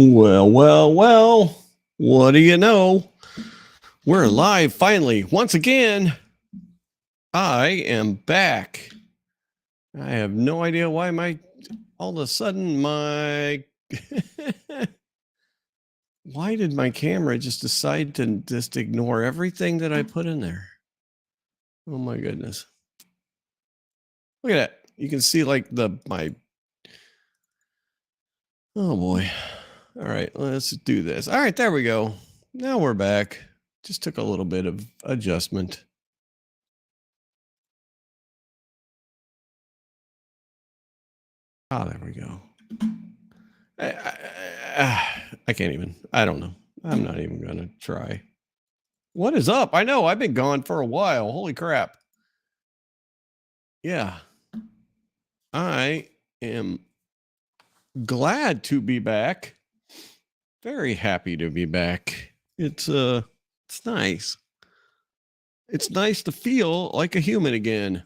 Well, what do you know? We're live finally. Once again, I am back. I have no idea why all of a sudden why did my camera just decide to just ignore everything that I put in there? Oh my goodness. Look at that. You can see like oh boy. All right, let's do this. All right, there we go. Now we're back. Just took a little bit of adjustment. There we go. I can't even. I don't know. I'm not even going to try. What is up? I know. I've been gone for a while. Holy crap. Yeah. I am glad to be back. Very happy to be back. It's nice. It's nice to feel like a human again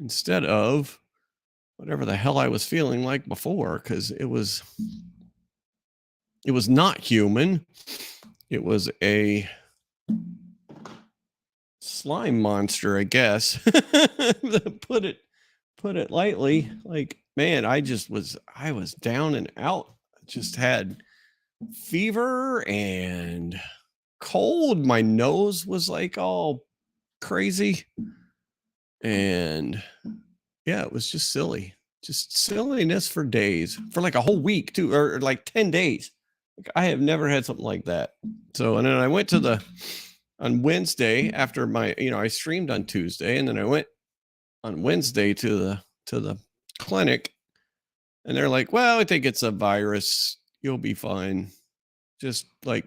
instead of whatever the hell I was feeling like before, because it was not human. It was a slime monster, I guess. put it lightly. Like, man, I was down and out. Just had fever and cold. My nose was like all crazy. And yeah, it was just silly. Just silliness for days, for like a whole week too, or like 10 days. Like, I have never had something like that. So, and then I went to on Wednesday after I streamed on Tuesday, and then I went on Wednesday to the clinic, and they're like, well, I think it's a virus. You'll be fine. Just like,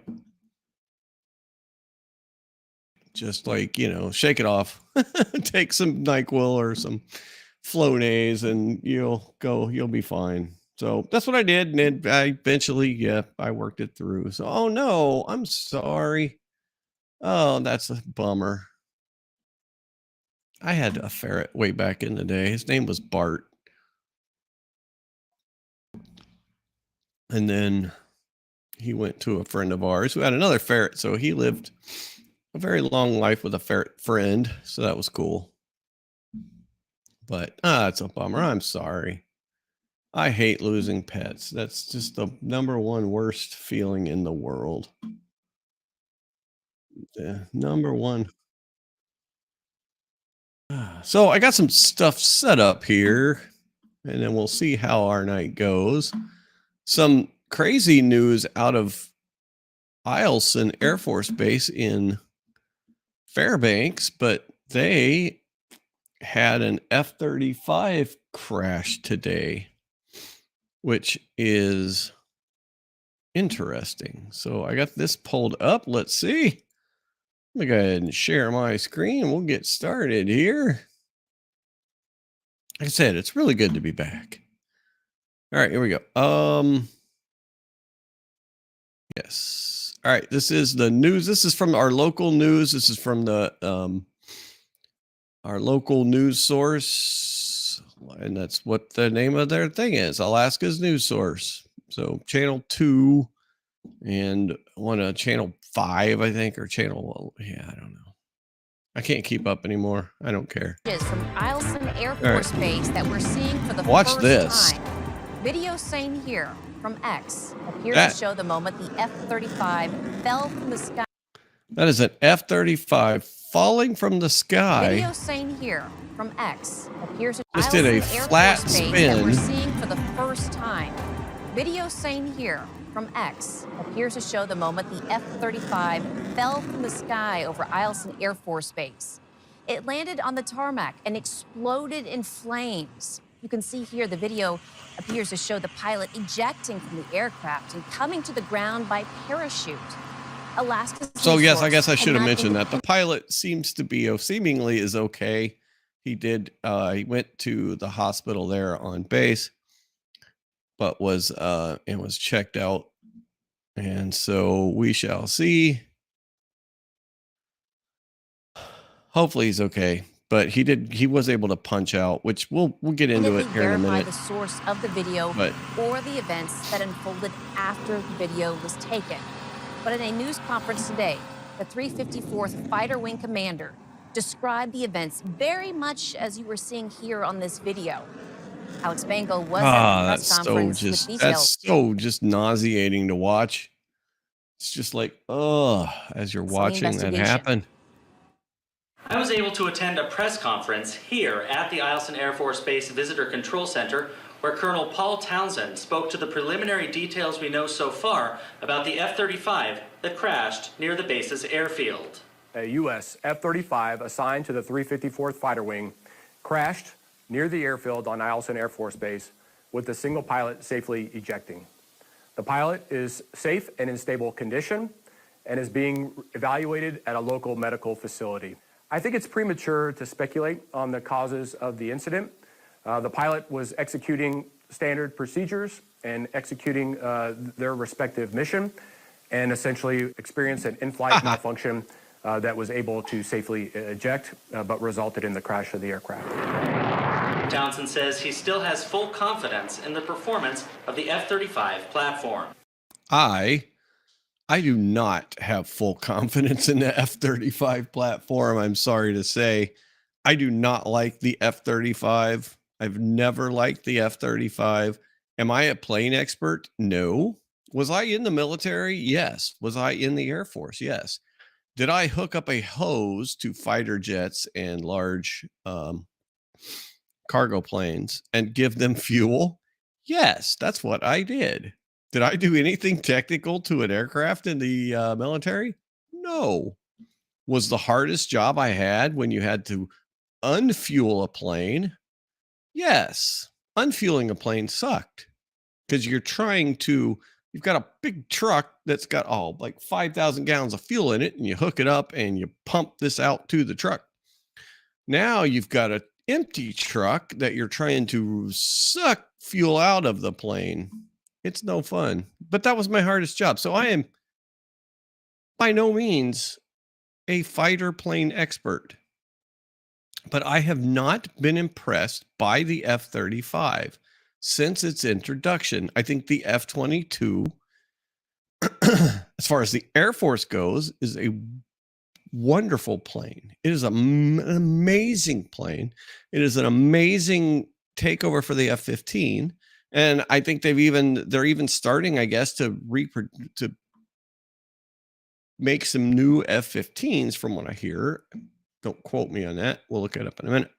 shake it off. Take some NyQuil or some Flonase and you'll be fine. So that's what I did. And then I eventually, I worked it through. So, oh no, I'm sorry. Oh, that's a bummer. I had a ferret way back in the day. His name was Bart. And then he went to a friend of ours who had another ferret. So he lived a very long life with a ferret friend. So that was cool. But it's a bummer. I'm sorry. I hate losing pets. That's just the number one worst feeling in the world. Number one. So I got some stuff set up here, and then we'll see how our night goes. Some crazy news out of Eielson Air Force Base in Fairbanks, but they had an F-35 crash today, which is interesting. So I got this pulled up. Let's see. Let me go ahead and share my screen. We'll get started here. Like I said, it's really good to be back. All right, here we go. Yes. All right, this is the news. This is from our local news. This is from the our local news source, and that's what the name of their thing is, Alaska's news source. So channel 2 and channel 5, I think, or channel, I don't know. I can't keep up anymore. I don't care. From Eielson Air Force Base that we're seeing for the Watch this. time. Video seen here from X appears to show the moment the F-35 fell from the sky. That is an F-35 falling from the sky. Video seen here from X appears to just did a flat spin. That we're seeing for the first time. Video seen here from X appears to show the moment the F-35 fell from the sky over Eielson Air Force Base. It landed on the tarmac and exploded in flames. You can see here the video appears to show the pilot ejecting from the aircraft and coming to the ground by parachute. Alaska's so yes, I guess I should have mentioned that the pilot seemingly is okay. He went to the hospital there on base, but was checked out, and so we shall see. Hopefully he's okay. but he was able to punch out, which we'll get into it here in a verify minute. the source of the video But or the events that unfolded after the video was taken. But in a news conference today, the 354th Fighter Wing commander described the events very much as you were seeing here on this video. Alex Bangle was at the press conference with details. That's so just nauseating to watch. It's just like, oh, as you're watching that happen. I was able to attend a press conference here at the Eielson Air Force Base Visitor Control Center where Colonel Paul Townsend spoke to the preliminary details we know so far about the F-35 that crashed near the base's airfield. A U.S. F-35 assigned to the 354th Fighter Wing crashed near the airfield on Eielson Air Force Base with the single pilot safely ejecting. The pilot is safe and in stable condition and is being evaluated at a local medical facility. I think it's premature to speculate on the causes of the incident. The pilot was executing standard procedures and executing their respective mission and essentially experienced an in-flight malfunction that was able to safely eject, but resulted in the crash of the aircraft. Townsend says he still has full confidence in the performance of the F-35 platform. I do not have full confidence in the F-35 platform. I'm sorry to say. I do not like the F-35. I've never liked the F-35. Am I a plane expert? No. Was I in the military? Yes. Was I in the Air Force? Yes. Did I hook up a hose to fighter jets and large cargo planes and give them fuel? Yes, that's what I did. Did I do anything technical to an aircraft in the military? No. Was the hardest job I had when you had to unfuel a plane? Yes. Unfueling a plane sucked because you've got a big truck that's got like 5,000 gallons of fuel in it, and you hook it up and you pump this out to the truck. Now you've got an empty truck that you're trying to suck fuel out of the plane. It's no fun, but that was my hardest job. So I am by no means a fighter plane expert, but I have not been impressed by the F-35 since its introduction. I think the F-22, as far as the Air Force goes, is a wonderful plane. It is an amazing plane. It is an amazing takeover for the F-15. And I think they're even starting, I guess, to make some new F-15s from what I hear. Don't quote me on that. We'll look it up in a minute.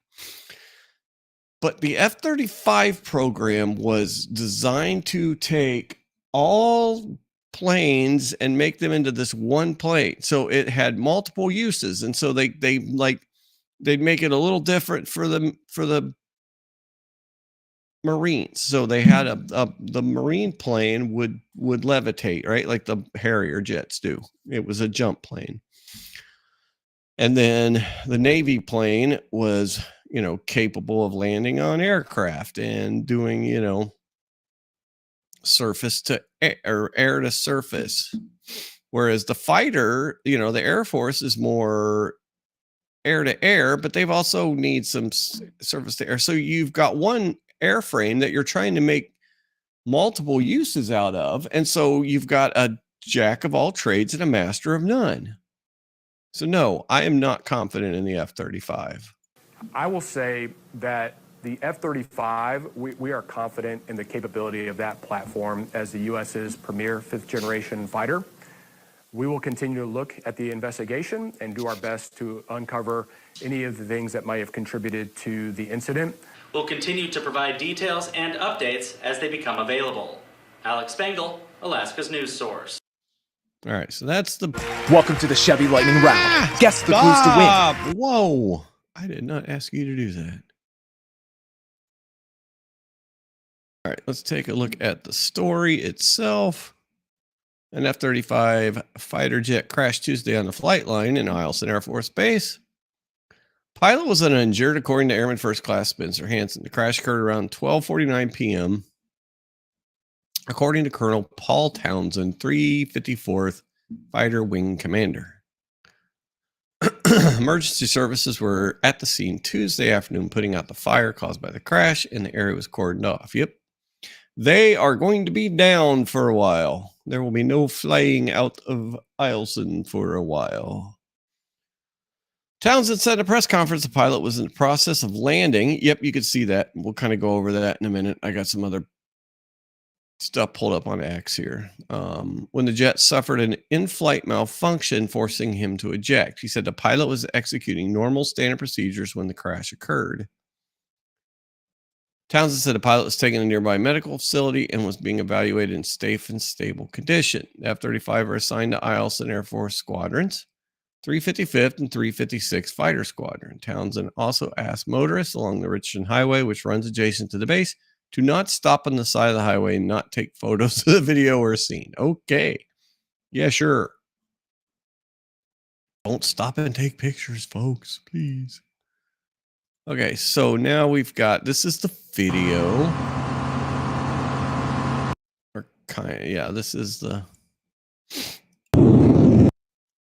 But the F-35 program was designed to take all planes and make them into this one plane. So it had multiple uses. And so they'd make it a little different for the Marines. So they had the Marine plane would levitate, right? Like the Harrier jets do. It was a jump plane. And then the Navy plane was, capable of landing on aircraft and doing, surface to air or air to surface. Whereas the fighter, the Air Force is more air to air, but they've also need some surface to air. So you've got one airframe that you're trying to make multiple uses out of. And so you've got a jack of all trades and a master of none. So no, I am not confident in the F-35. I will say that the F-35, we are confident in the capability of that platform as the U.S.'s premier fifth-generation fighter. We will continue to look at the investigation and do our best to uncover any of the things that might have contributed to the incident. We'll continue to provide details and updates as they become available. Alex Bangle, Alaska's news source. All right, so that's the... Welcome to the Chevy Lightning Round. Guess the clues to win. Whoa, I did not ask you to do that. All right, let's take a look at the story itself. An F-35 fighter jet crashed Tuesday on the flight line in Eielson Air Force Base. Pilot was uninjured, according to Airman First Class Spencer Hansen. The crash occurred around 12:49 p.m., according to Colonel Paul Townsend, 354th Fighter Wing Commander. Emergency services were at the scene Tuesday afternoon, putting out the fire caused by the crash, and the area was cordoned off. Yep. They are going to be down for a while. There will be no flying out of Eielson for a while. Townsend said at a press conference the pilot was in the process of landing. Yep, you could see that. We'll kind of go over that in a minute. I got some other stuff pulled up on X here. When the jet suffered an in-flight malfunction, forcing him to eject. He said the pilot was executing normal standard procedures when the crash occurred. Townsend said the pilot was taken to a nearby medical facility and was being evaluated in safe and stable condition. The F-35 are assigned to Eielson Air Force squadrons, 355th and 356 Fighter Squadron. Townsend also asked motorists along the Richmond Highway, which runs adjacent to the base, to not stop on the side of the highway and not take photos of the video or scene. Okay. Yeah, sure. Don't stop and take pictures, folks, please. Okay, so now we've got, this is the video. Or kind of, yeah, this is the.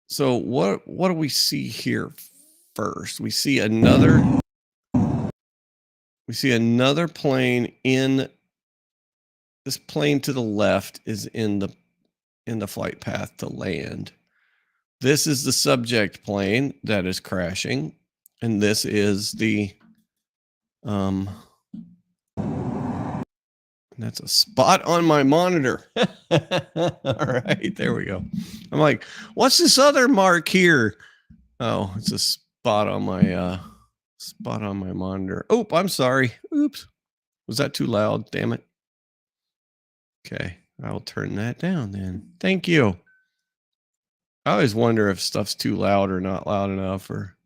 So what do we see here first? We see another plane in this plane to the left is in the flight path to land. This is the subject plane that is crashing, and this is the that's a spot on my monitor. All right, there we go. I'm like, what's this other mark here? Oh, it's a spot on my monitor. Oh, I'm sorry. Oops. Was that too loud? Damn it. Okay, I'll turn that down then. Thank you. I always wonder if stuff's too loud or not loud enough, or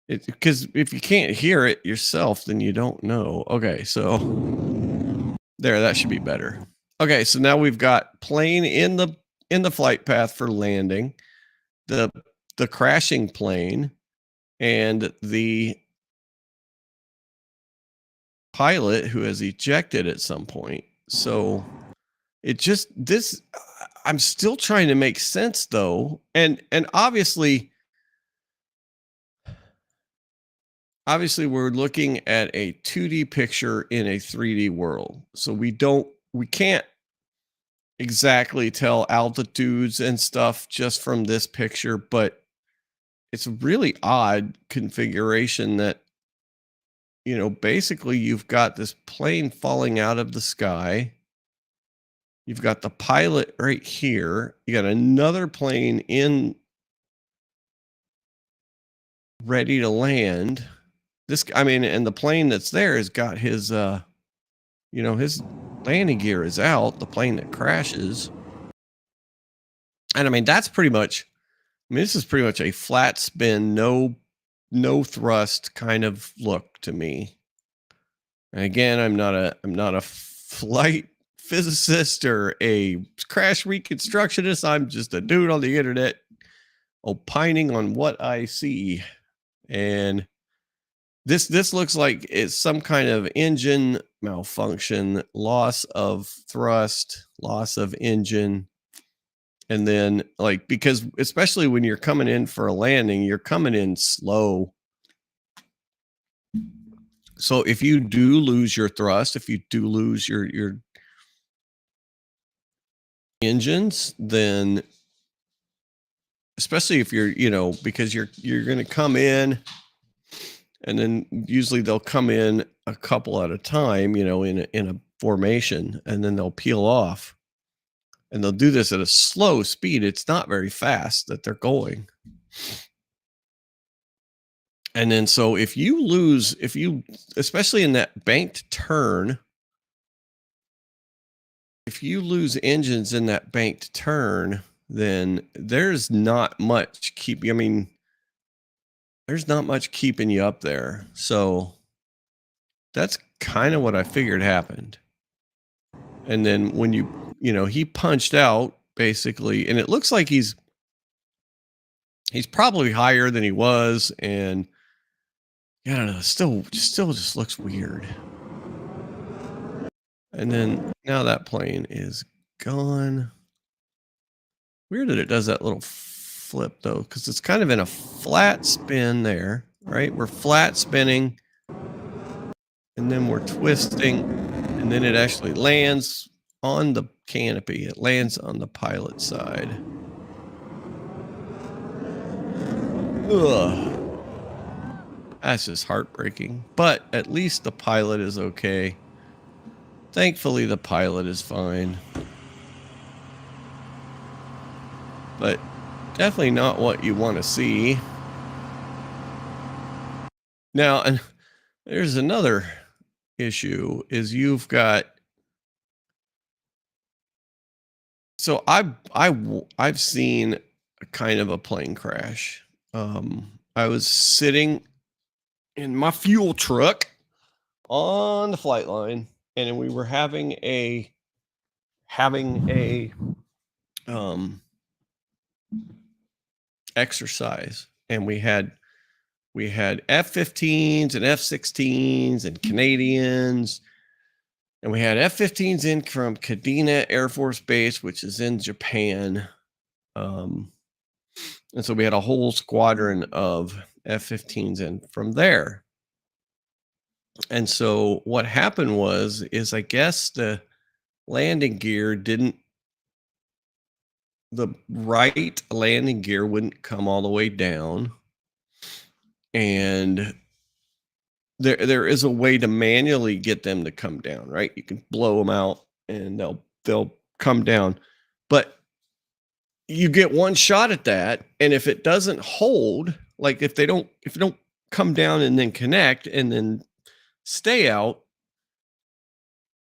because if you can't hear it yourself, then you don't know. Okay, so there, that should be better. Okay, so now we've got plane in the flight path for landing, the crashing plane, and the pilot who has ejected at some point. So it just this. I'm still trying to make sense though, and obviously we're looking at a 2D picture in a 3D world, so we can't exactly tell altitudes and stuff just from this picture, but it's a really odd configuration that, you know, basically you've got this plane falling out of the sky. You've got the pilot right here. You got another plane in ready to land. And the plane that's there has got his, his landing gear is out, the plane that crashes. And this is pretty much a flat spin, no thrust kind of look to me. And again, I'm not a flight physicist or a crash reconstructionist. I'm just a dude on the internet opining on what I see. And this looks like it's some kind of engine malfunction, loss of thrust, loss of engine. And then, because especially when you're coming in for a landing, you're coming in slow. So if you do lose your thrust, if you do lose your engines, then especially if you're, because you're going to come in, and then usually they'll come in a couple at a time, in a formation, and then they'll peel off. And they'll do this at a slow speed. It's not very fast that they're going. And then so especially in that banked turn, if you lose engines in that banked turn, then there's not much keeping you up there. So that's kind of what I figured happened. And then when he punched out basically, and it looks like he's probably higher than he was, and I don't know, still just looks weird. And then now that plane is gone. Weird that it does that little flip though, because it's kind of in a flat spin there, right? We're flat spinning, and then we're twisting, and then it actually lands on the canopy. It lands on the pilot side. Ugh. That's just heartbreaking. But at least the pilot is okay. Thankfully, the pilot is fine. But definitely not what you want to see. Now, and there's another issue is you've got. So I've seen a kind of a plane crash. I was sitting in my fuel truck on the flight line, and we were having a exercise, and we had F-15s and F-16s and Canadians, and we had F-15s in from Kadena Air Force Base, which is in Japan. And so we had a whole squadron of F-15s in from there. And so what happened is I guess the landing gear the right landing gear wouldn't come all the way down. And there is a way to manually get them to come down, right? You can blow them out and they'll come down. But you get one shot at that, and if it doesn't hold, like if it don't come down and then connect and then stay out,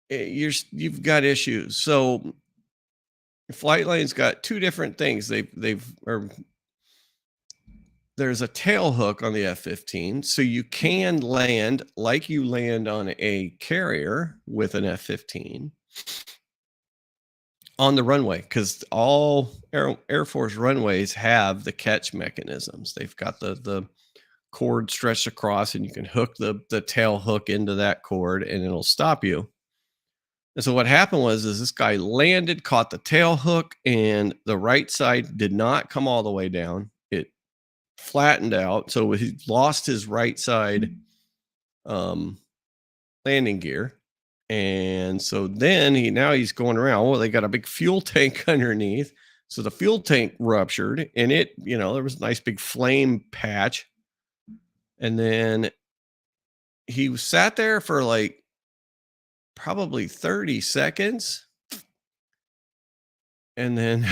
you've got issues. So Flightline's got two different things. There's a tail hook on the F-15, so you can land like you land on a carrier with an F-15 on the runway, because all Air Force runways have the catch mechanisms. They've got the cord stretched across, and you can hook the tail hook into that cord, and it'll stop you. And so what happened is this guy landed, caught the tail hook, and the right side did not come all the way down. It flattened out, so he lost his right side landing gear. And so then he's going around. Well, they got a big fuel tank underneath. So the fuel tank ruptured, and there was a nice big flame patch. And then he sat there for like probably 30 seconds. And then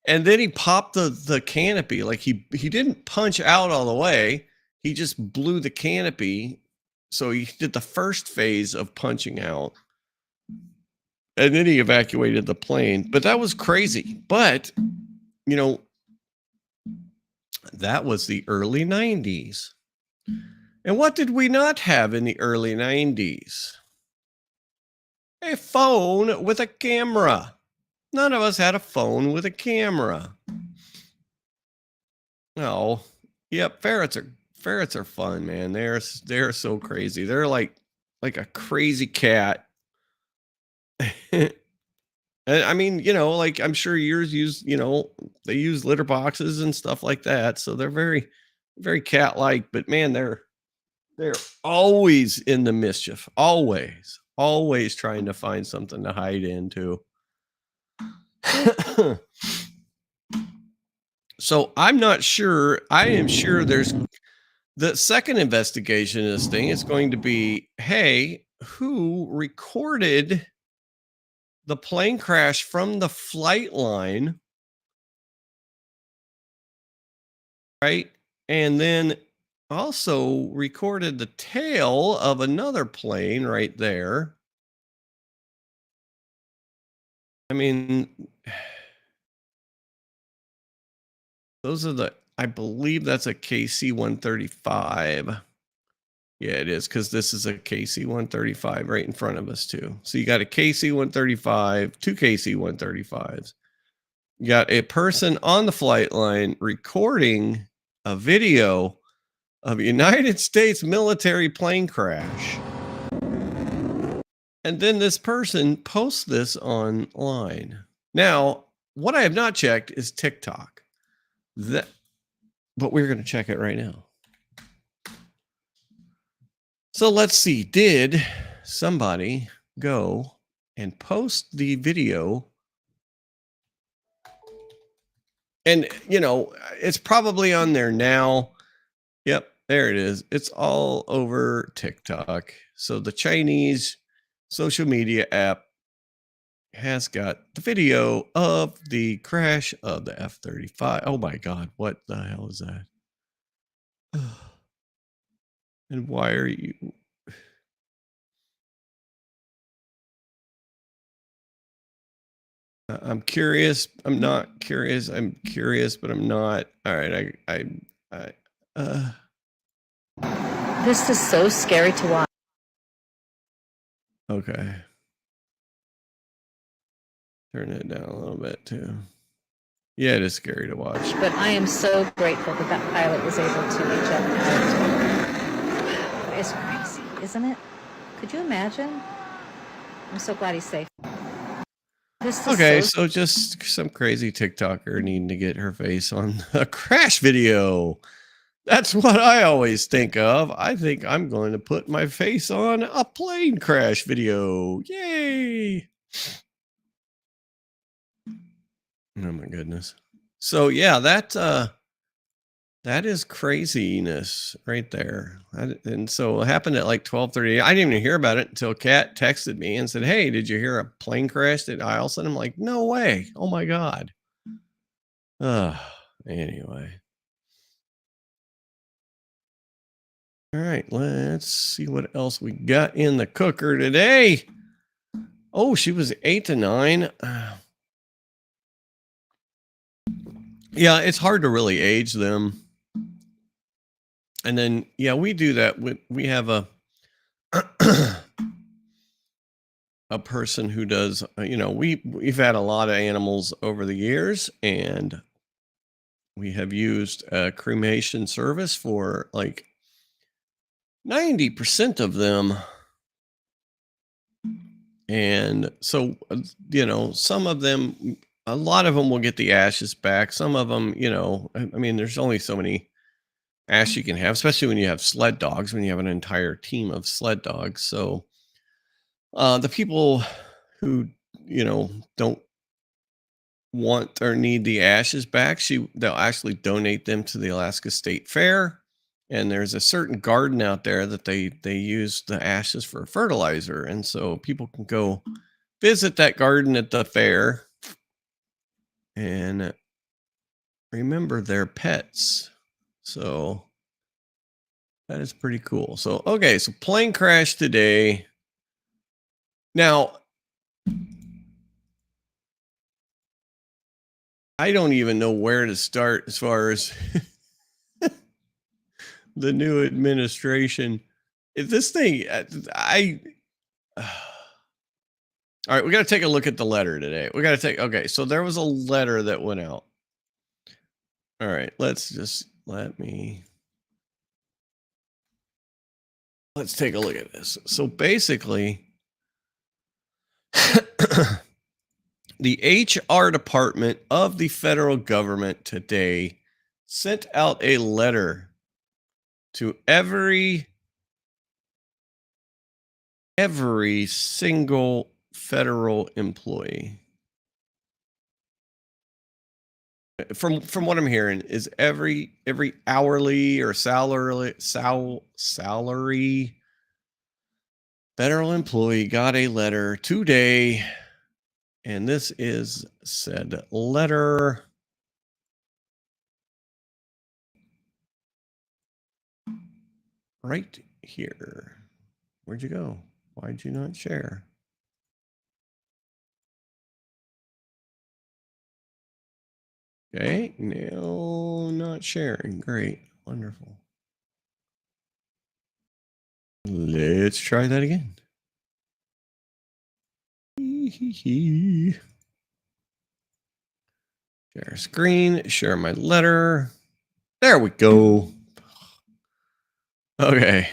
he popped the canopy. Like he didn't punch out all the way. He just blew the canopy. So he did the first phase of punching out, and then he evacuated the plane. But that was crazy. But, that was the early 90s. And what did we not have in the early 90s? A phone with a camera. None of us had a phone with a camera. Oh, yep, ferrets are fun, man. They're so crazy. They're like a crazy cat. And I mean, like I'm sure yours use, they use litter boxes and stuff like that. So they're very, very cat-like, but man, they're always in the mischief. Always trying to find something to hide into. So I'm not sure. I am sure there's the second investigation of this thing is going to be, hey, who recorded the plane crash from the flight line, right? And then also recorded the tail of another plane right there. I mean, I believe that's a KC-135. Yeah, it is, because this is a KC-135 right in front of us too. So you got a KC-135, two KC-135s. You got a person on the flight line recording a video of a United States military plane crash. And then this person posts this online. Now, what I have not checked is TikTok. That, but we're going to check it right now. So let's see. Did somebody go and post the video? And, you know, it's probably on there now. Yep, there it is. It's all over TikTok. So the Chinese social media app has got the video of the crash of the F-35. Oh my God, what the hell is that? And why are you? I'm curious. I'm not curious. I'm curious, but I'm not. All right. This is so scary to watch. Okay. Turn it down a little bit too. Yeah, it is scary to watch. But I am so grateful that that pilot was able to eject out. It's crazy, isn't it? Could you imagine? I'm so glad he's safe. This is Okay, so just some crazy TikToker needing to get her face on a crash video. That's what I always think of. I think I'm going to put my face on a plane crash video. Yay! Oh my goodness. So yeah, that is craziness right there. And so it happened at like 12:30. I didn't even hear about it until Kat texted me and said, "Hey, did you hear a plane crash at Eielson?" I'm like, "No way. Oh my God." Anyway. All right, let's see what else we got in the cooker today. Oh, she was 8 to 9. Yeah, it's hard to really age them. And then, yeah, we do that. We have a a person who does, you know, we've had a lot of animals over the years, and we have used a cremation service for like 90% of them. And so, you know, some of them, a lot of them will get the ashes back. Some of them, you know, I mean, there's only so many ash you can have, especially when you have sled dogs, when you have an entire team of sled dogs. So the people who, you know, don't want or need the ashes back, they'll actually donate them to the Alaska State Fair. And there's a certain garden out there that they use the ashes for fertilizer. And so people can go visit that garden at the fair and remember their pets. So that is pretty cool. So, okay, so plane crash today. Now, I don't even know where to start as far as the new administration. If this thing, all right, we got to take a look at the letter today. Okay, so there was a letter that went out. All right, let's take a look at this. So basically, the HR department of the federal government today sent out a letter to every single federal employee. From what I'm hearing, is every hourly or salary federal employee got a letter today, and this is said letter. Right here. Where'd you go? Why'd you not share? Okay, now not sharing. Great, wonderful. Let's try that again. Share screen, share my letter. There we go. Okay.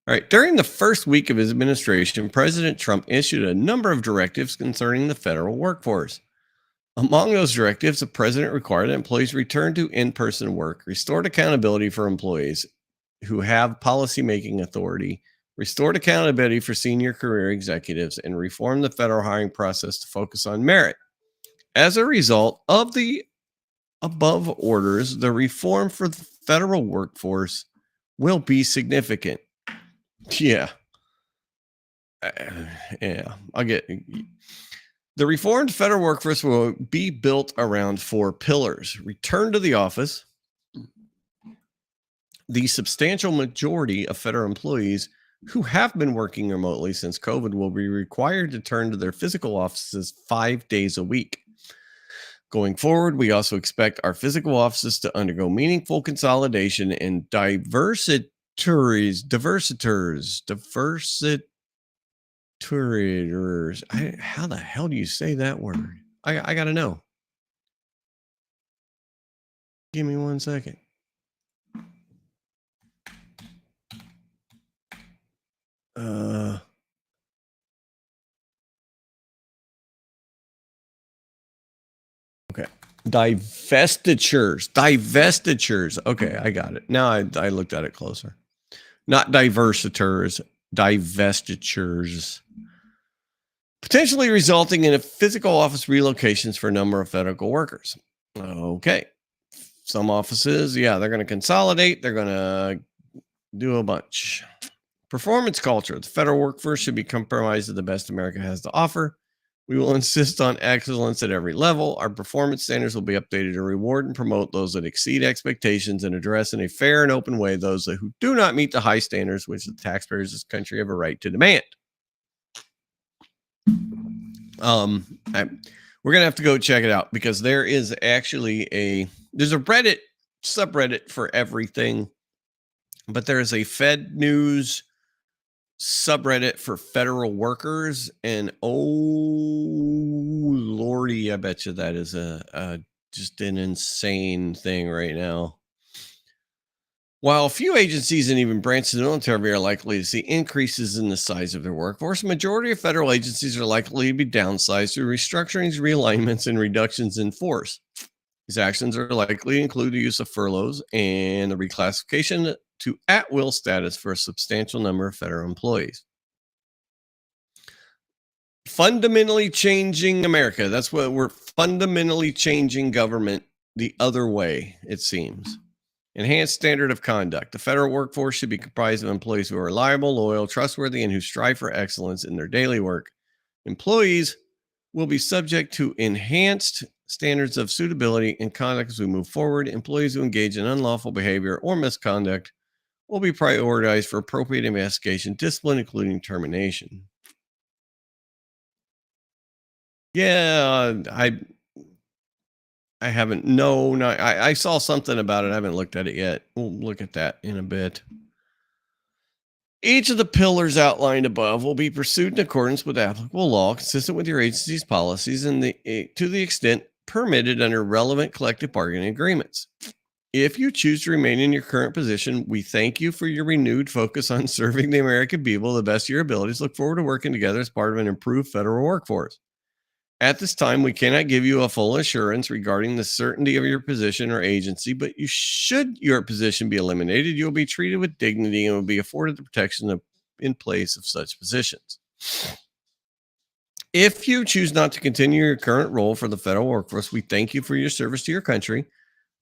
All right. During the first week of his administration, President Trump issued a number of directives concerning the federal workforce. Among those directives, the president required that employees return to in-person work, restored accountability for employees who have policy-making authority, restored accountability for senior career executives, and reformed the federal hiring process to focus on merit. As a result of the above orders, the reform for the federal workforce will be significant. Yeah. I'll get. The reformed federal workforce will be built around 4 pillars: return to the office. The substantial majority of federal employees who have been working remotely since COVID will be required to turn to their physical offices 5 days a week. Going forward, we also expect our physical offices to undergo meaningful consolidation and diversitors. How the hell do you say that word? I got to know. Give me 1 second. Okay. Divestitures. Okay, I got it. Now I looked at it closer. Not diversitors, divestitures. Potentially resulting in a physical office relocations for a number of federal workers. Okay. Some offices, they're going to consolidate. They're going to do a bunch. Performance culture. The federal workforce should be comprised of the best America has to offer. We will insist on excellence at every level. Our performance standards will be updated to reward and promote those that exceed expectations and address in a fair and open way those who do not meet the high standards which the taxpayers of this country have a right to demand. We're going to have to go check it out because there is actually there's a Reddit subreddit for everything, but there is a Fed News subreddit for federal workers, and lordy, I bet you that is just an insane thing right now. While a few agencies and even branches of the military are likely to see increases in the size of their workforce, a majority of federal agencies are likely to be downsized through restructurings, realignments, and reductions in force. These actions are likely to include the use of furloughs and the reclassification to at-will status for a substantial number of federal employees. Fundamentally changing America. That's what we're fundamentally changing government the other way, it seems. Enhanced standard of conduct. The federal workforce should be comprised of employees who are reliable, loyal, trustworthy, and who strive for excellence in their daily work. Employees will be subject to enhanced standards of suitability and conduct as we move forward. Employees who engage in unlawful behavior or misconduct will be prioritized for appropriate investigation, discipline, including termination. Yeah, I haven't. I saw something about it. I haven't looked at it yet. We'll look at that in a bit. Each of the pillars outlined above will be pursued in accordance with applicable law, consistent with your agency's policies, and to the extent permitted under relevant collective bargaining agreements. If you choose to remain in your current position, we thank you for your renewed focus on serving the American people to the best of your abilities. Look forward to working together as part of an improved federal workforce. At this time, we cannot give you a full assurance regarding the certainty of your position or agency, but should your position be eliminated, you will be treated with dignity and will be afforded the protection in place of such positions. If you choose not to continue your current role for the federal workforce, we thank you for your service to your country,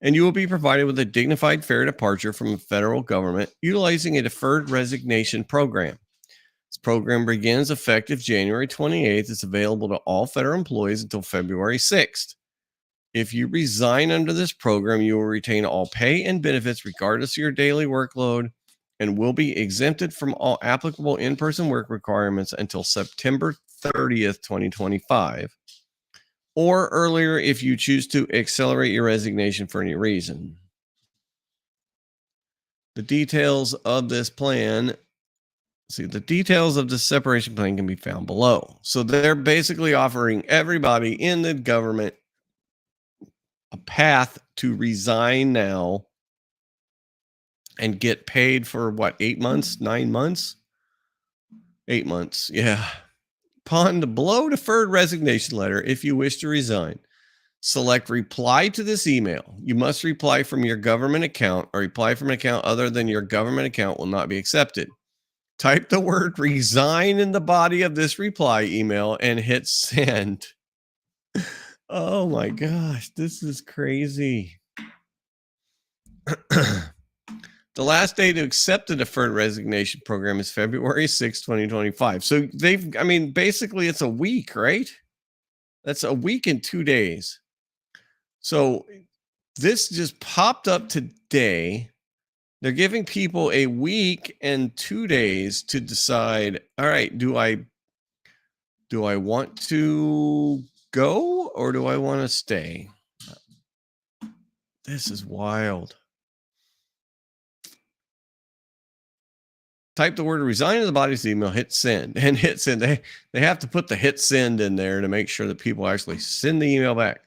and you will be provided with a dignified, fair departure from the federal government utilizing a deferred resignation program. This program begins effective January 28th. It's available to all federal employees until February 6th. If you resign under this program, you will retain all pay and benefits regardless of your daily workload and will be exempted from all applicable in-person work requirements until September 30th, 2025, or earlier if you choose to accelerate your resignation for any reason. The details of this plan... the details of the separation plan can be found below. So they're basically offering everybody in the government a path to resign now and get paid for 8 months, 9 months? 8 months, yeah. Upon the below deferred resignation letter, if you wish to resign, Select reply to this email. You must reply from your government account, or reply from an account other than your government account will not be accepted. Type the word resign in the body of this reply email and hit send. Oh my gosh, this is crazy. The last day to accept the deferred resignation program is February 6, 2025. So basically it's a week, right? That's a week and 2 days. So this just popped up today. They're giving people a week and 2 days to decide, all right, do I want to go or do I want to stay? This is wild. Type the word resign in the body of the email, hit send, and hit send. They have to put the hit send in there to make sure that people actually send the email back.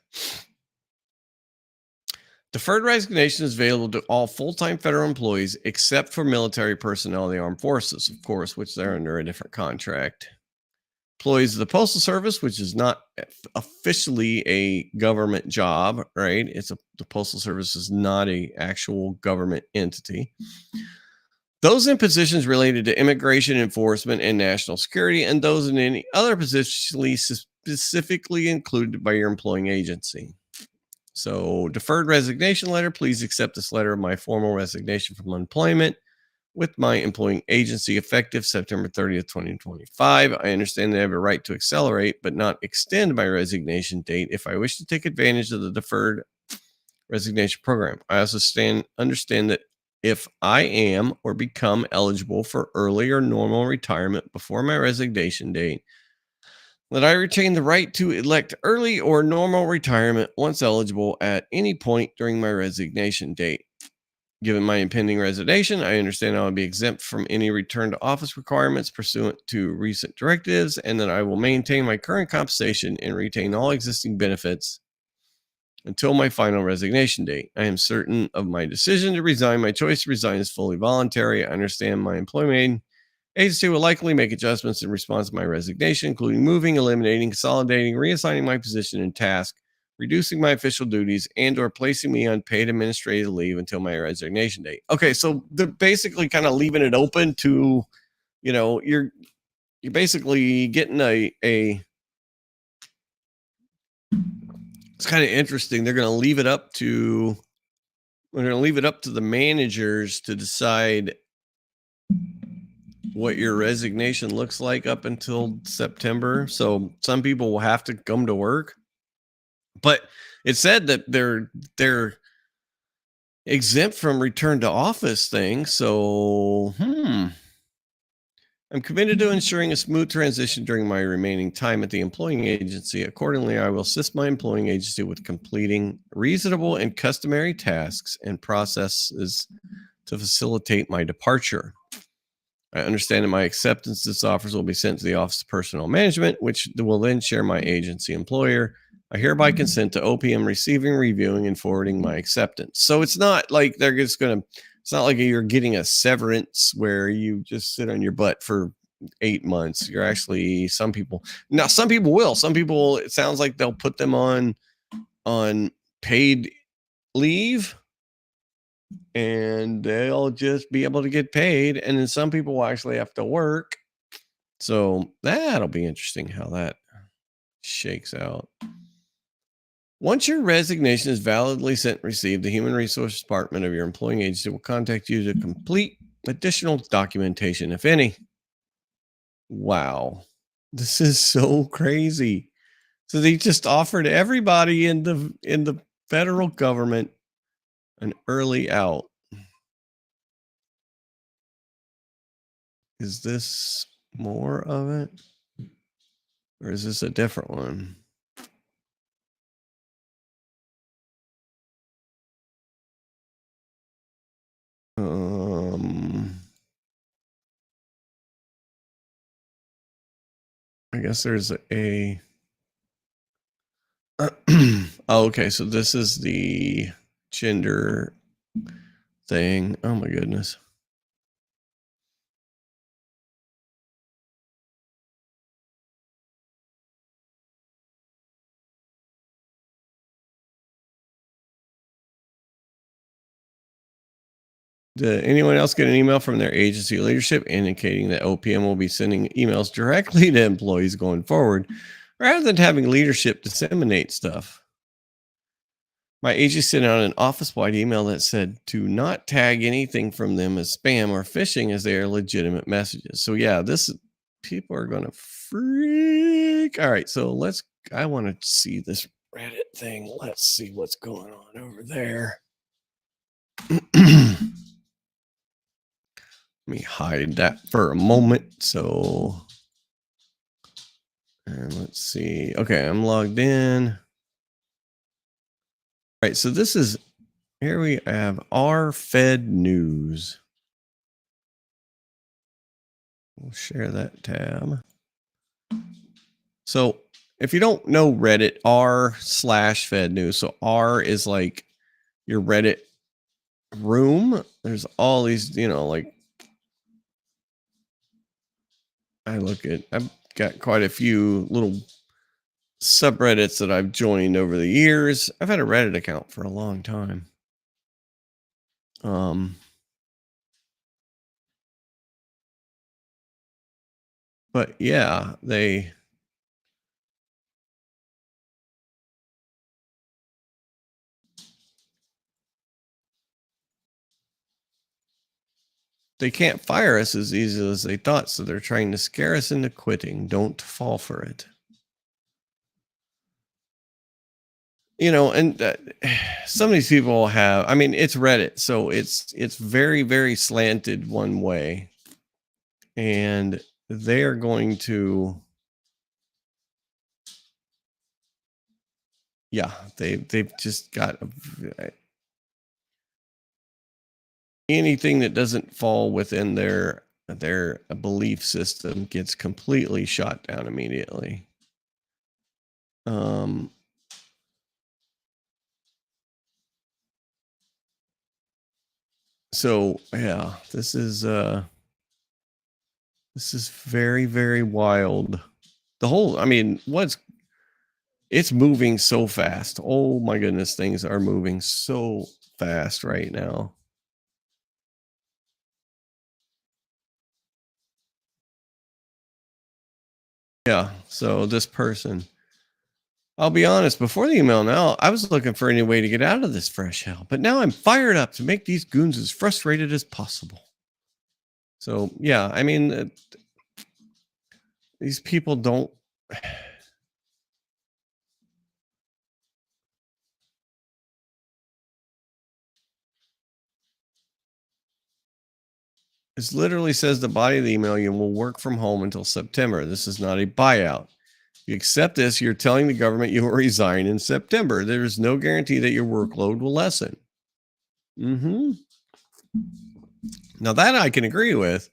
Deferred resignation is available to all full-time federal employees except for military personnel of the armed forces, of course, which they're under a different contract. Employees of the Postal Service, which is not officially a government job, right? The Postal Service is not an actual government entity. Those in positions related to immigration enforcement and national security, and those in any other position specifically included by your employing agency. So, deferred resignation letter. Please accept this letter of my formal resignation from employment with my employing agency effective September 30th, 2025. I understand that I have a right to accelerate but not extend my resignation date if I wish to take advantage of the deferred resignation program. I also understand that if I am or become eligible for early or normal retirement before my resignation date, that I retain the right to elect early or normal retirement once eligible at any point during my resignation date. Given my impending resignation, I understand I will be exempt from any return to office requirements pursuant to recent directives, and that I will maintain my current compensation and retain all existing benefits until my final resignation date. I am certain of my decision to resign. My choice to resign is fully voluntary. I understand my employment agency will likely make adjustments in response to my resignation, including moving, eliminating, consolidating, reassigning my position and task, reducing my official duties, and or placing me on paid administrative leave until my resignation date. Okay, so they're basically kind of leaving it open to, you're basically getting a it's kind of interesting. They're going to leave it up to the managers to decide what your resignation looks like up until September. So some people will have to come to work, but it said that they're exempt from return to office thing. So, I'm committed to ensuring a smooth transition during my remaining time at the employing agency. Accordingly, I will assist my employing agency with completing reasonable and customary tasks and processes to facilitate my departure. I understand that my acceptance of this offers will be sent to the Office of Personnel Management, which will then share my agency employer. I hereby consent to OPM receiving, reviewing, and forwarding my acceptance. So it's not like they're just going to, it's not like you're getting a severance where you just sit on your butt for 8 months. You're actually, some people will. Some people, it sounds like they'll put them on paid leave and they'll just be able to get paid. And then some people will actually have to work. So that'll be interesting how that shakes out. Once your resignation is validly sent and received, the Human Resources Department of your employing agency will contact you to complete additional documentation, if any. Wow. This is so crazy. So they just offered everybody in the federal government an early out. Is this more of it? Or is this a different one? I guess there's a oh, okay, so this is the gender thing. Oh my goodness. Did anyone else get an email from their agency leadership indicating that OPM will be sending emails directly to employees going forward rather than having leadership disseminate stuff? My agency sent out an office-wide email that said to not tag anything from them as spam or phishing as they are legitimate messages. So yeah, people are going to freak. All right, so I want to see this Reddit thing. Let's see what's going on over there. Let me hide that for a moment. So, and let's see. Okay, I'm logged in. All right, so here we have our Fed News. We'll share that tab. So if you don't know Reddit, r/Fed News. So R is like your Reddit room. There's all these, like I've got quite a few little subreddits that I've joined over the years. I've had a Reddit account for a long time. But yeah, they can't fire us as easy as they thought, so they're trying to scare us into quitting. Don't fall for it. And some of these people have, it's Reddit, so it's very, very slanted one way, and they're going to, they've just got anything that doesn't fall within their belief system gets completely shot down immediately. So yeah, this is very, very wild. The whole, it's moving so fast. Oh my goodness, things are moving so fast right now. Yeah, so this person, I'll be honest, before the email now, I was looking for any way to get out of this fresh hell, but now I'm fired up to make these goons as frustrated as possible. So yeah, these people don't. It literally says the body of the email, you will work from home until September. This is not a buyout. If you accept this, you're telling the government you will resign in September. There is no guarantee that your workload will lessen. Now that I can agree with.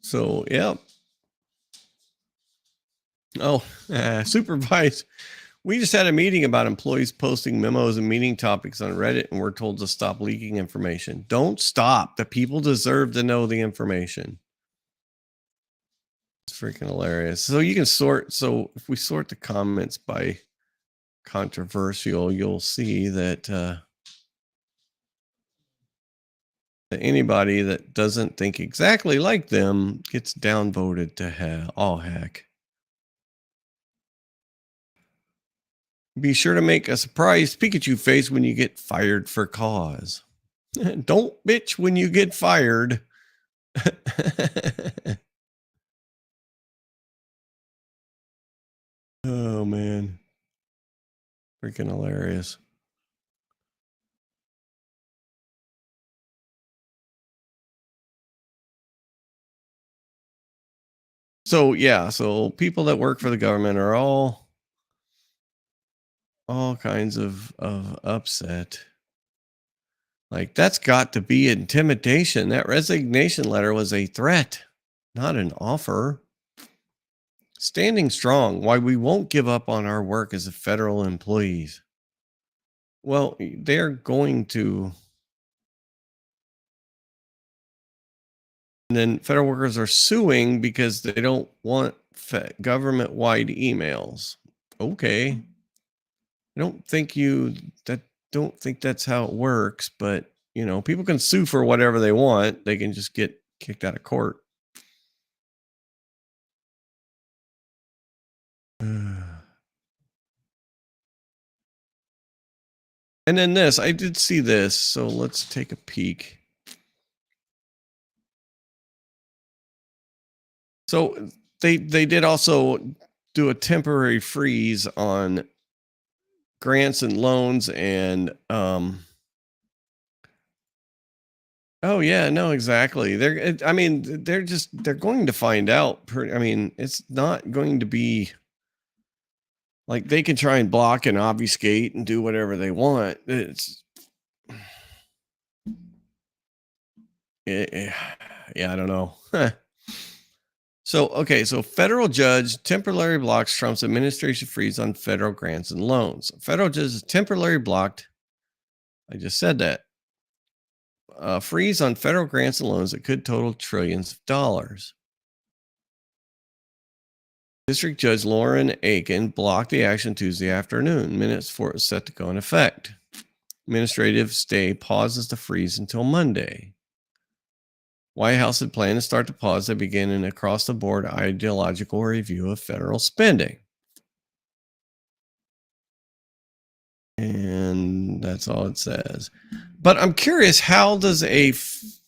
So, yeah. Oh, supervise. We just had a meeting about employees posting memos and meeting topics on Reddit, and we're told to stop leaking information. Don't stop. The people deserve to know the information. It's freaking hilarious. So you can sort. So if we sort the comments by controversial, you'll see that anybody that doesn't think exactly like them gets downvoted to hell. Oh, heck. Be sure to make a surprised Pikachu face when you get fired for cause. Don't bitch when you get fired. Oh, man. Freaking hilarious. So, yeah. So people that work for the government are all kinds of upset. Like, that's got to be intimidation. That resignation letter was a threat, not an offer. Standing strong, why we won't give up on our work as a federal employees. Well, they're going to. And then federal workers are suing because they don't want government-wide emails. Okay. I don't think that's how it works, but people can sue for whatever they want. They can just get kicked out of court. And then this, I did see this, so let's take a peek. So they did also do a temporary freeze on grants and loans and oh yeah, no, exactly. They're going to find out. It's not going to be like they can try and block and obfuscate and do whatever they want. Yeah, I don't know. So federal judge temporarily blocks Trump's administration freeze on federal grants and loans. Federal judge is temporarily blocked. I just said that. Freeze on federal grants and loans that could total trillions of dollars. District Judge Lauren Aiken blocked the action Tuesday afternoon, minutes before it was set to go in effect. Administrative stay pauses the freeze until Monday. White House had planned to start the pause that began an across-the-board ideological review of federal spending. And that's all it says. But I'm curious, how does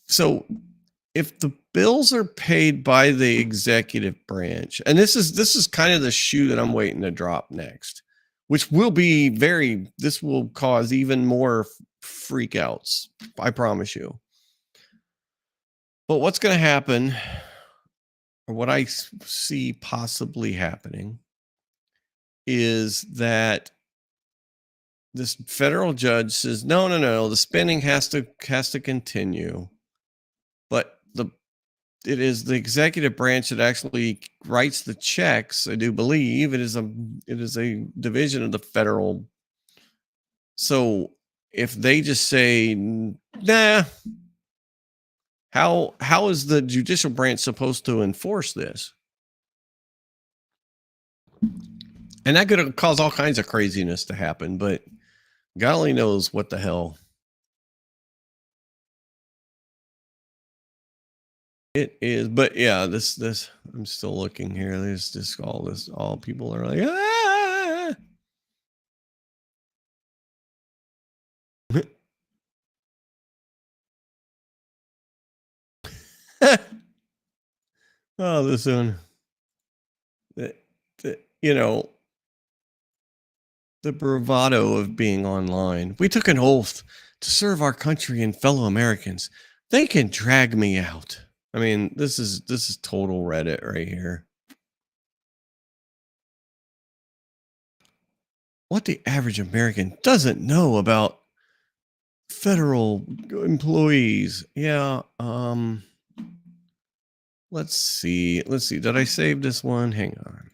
so if the bills are paid by the executive branch, and this is kind of the shoe that I'm waiting to drop next, which will be this will cause even more freakouts, I promise you. But what's going to happen, or what I see possibly happening, is that this federal judge says, no, the spending has to continue, but it is the executive branch that actually writes the checks. I do believe it is a division of the federal. So if they just say, nah, how is the judicial branch supposed to enforce this? And that could cause all kinds of craziness to happen, but God only knows what the hell it is. But yeah, this I'm still looking here. There's just all people are like, ah! Oh, this one. The bravado of being online. We took an oath to serve our country and fellow Americans. They can drag me out. I mean, this is total Reddit right here. What the average American doesn't know about federal employees. Yeah. Let's see. Did I save this one? Hang on.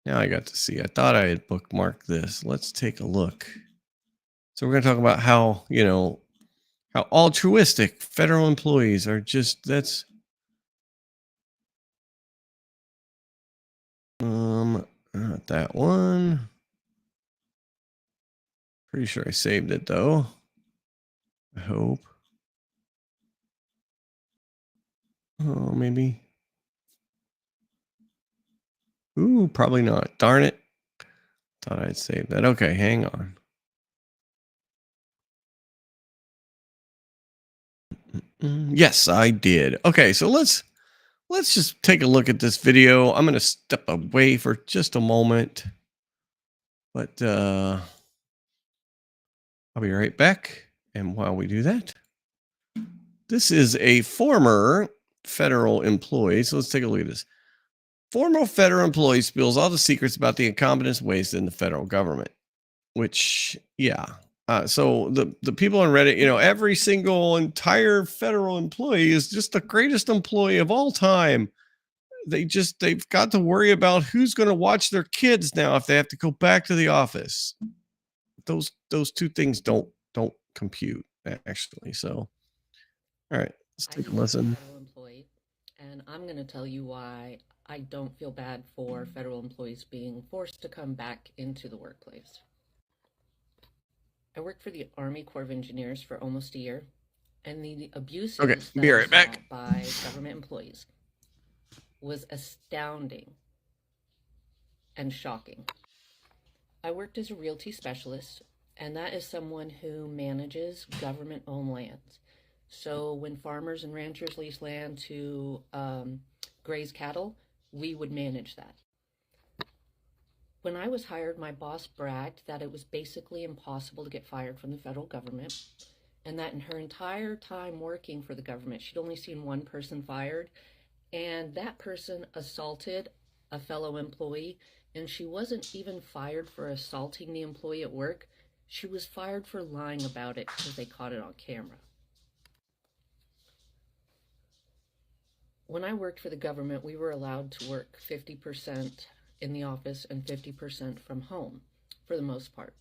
Now I got to see. I thought I had bookmarked this. Let's take a look. So we're going to talk about how, how altruistic federal employees are. That's not that one. Pretty sure I saved it though. I hope. Oh, maybe. Ooh, probably not. Darn it. Thought I'd save that. Okay, hang on. Yes, I did. Okay, so let's just take a look at this video. I'm going to step away for just a moment. But I'll be right back. And while we do that, this is a former federal employee. So let's take a look at this. Former federal employee spills all the secrets about the incompetence wasted in the federal government, which, yeah. So the people on Reddit, every single entire federal employee is just the greatest employee of all time. They've got to worry about who's going to watch their kids now if they have to go back to the office. Those two things don't compute actually. So, all right, let's take a listen. Federal employee, and I'm going to tell you why I don't feel bad for federal employees being forced to come back into the workplace. I worked for the Army Corps of Engineers for almost a year, and the abuses Okay, that be I right back. saw by government employees was astounding and shocking. I worked as a realty specialist, and that is someone who manages government-owned lands. So when farmers and ranchers lease land to graze cattle, we would manage that. When I was hired, my boss bragged that it was basically impossible to get fired from the federal government, and that in her entire time working for the government, she'd only seen one person fired, and that person assaulted a fellow employee, and she wasn't even fired for assaulting the employee at work. She was fired for lying about it because they caught it on camera. When I worked for the government, we were allowed to work 50% in the office and 50% from home for the most part.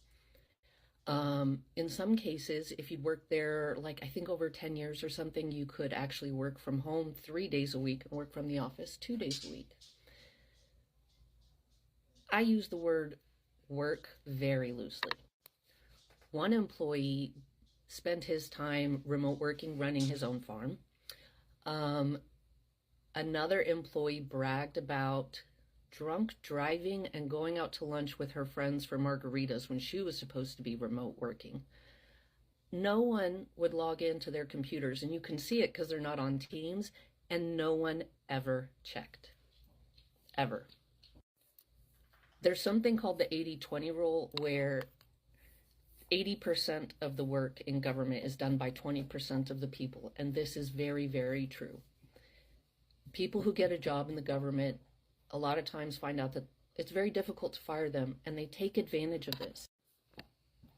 In some cases, if you'd worked there, like I think over 10 years or something, you could actually work from home 3 days a week and work from the office 2 days a week. I use the word work very loosely. One employee spent his time remote working, running his own farm. Another employee bragged about drunk driving and going out to lunch with her friends for margaritas when she was supposed to be remote working. No one would log into their computers, and you can see it because they're not on Teams, and no one ever checked. Ever. There's something called the 80-20 rule where 80% of the work in government is done by 20% of the people, and this is very, very true. People who get a job in the government a lot of times find out that it's very difficult to fire them, and they take advantage of this.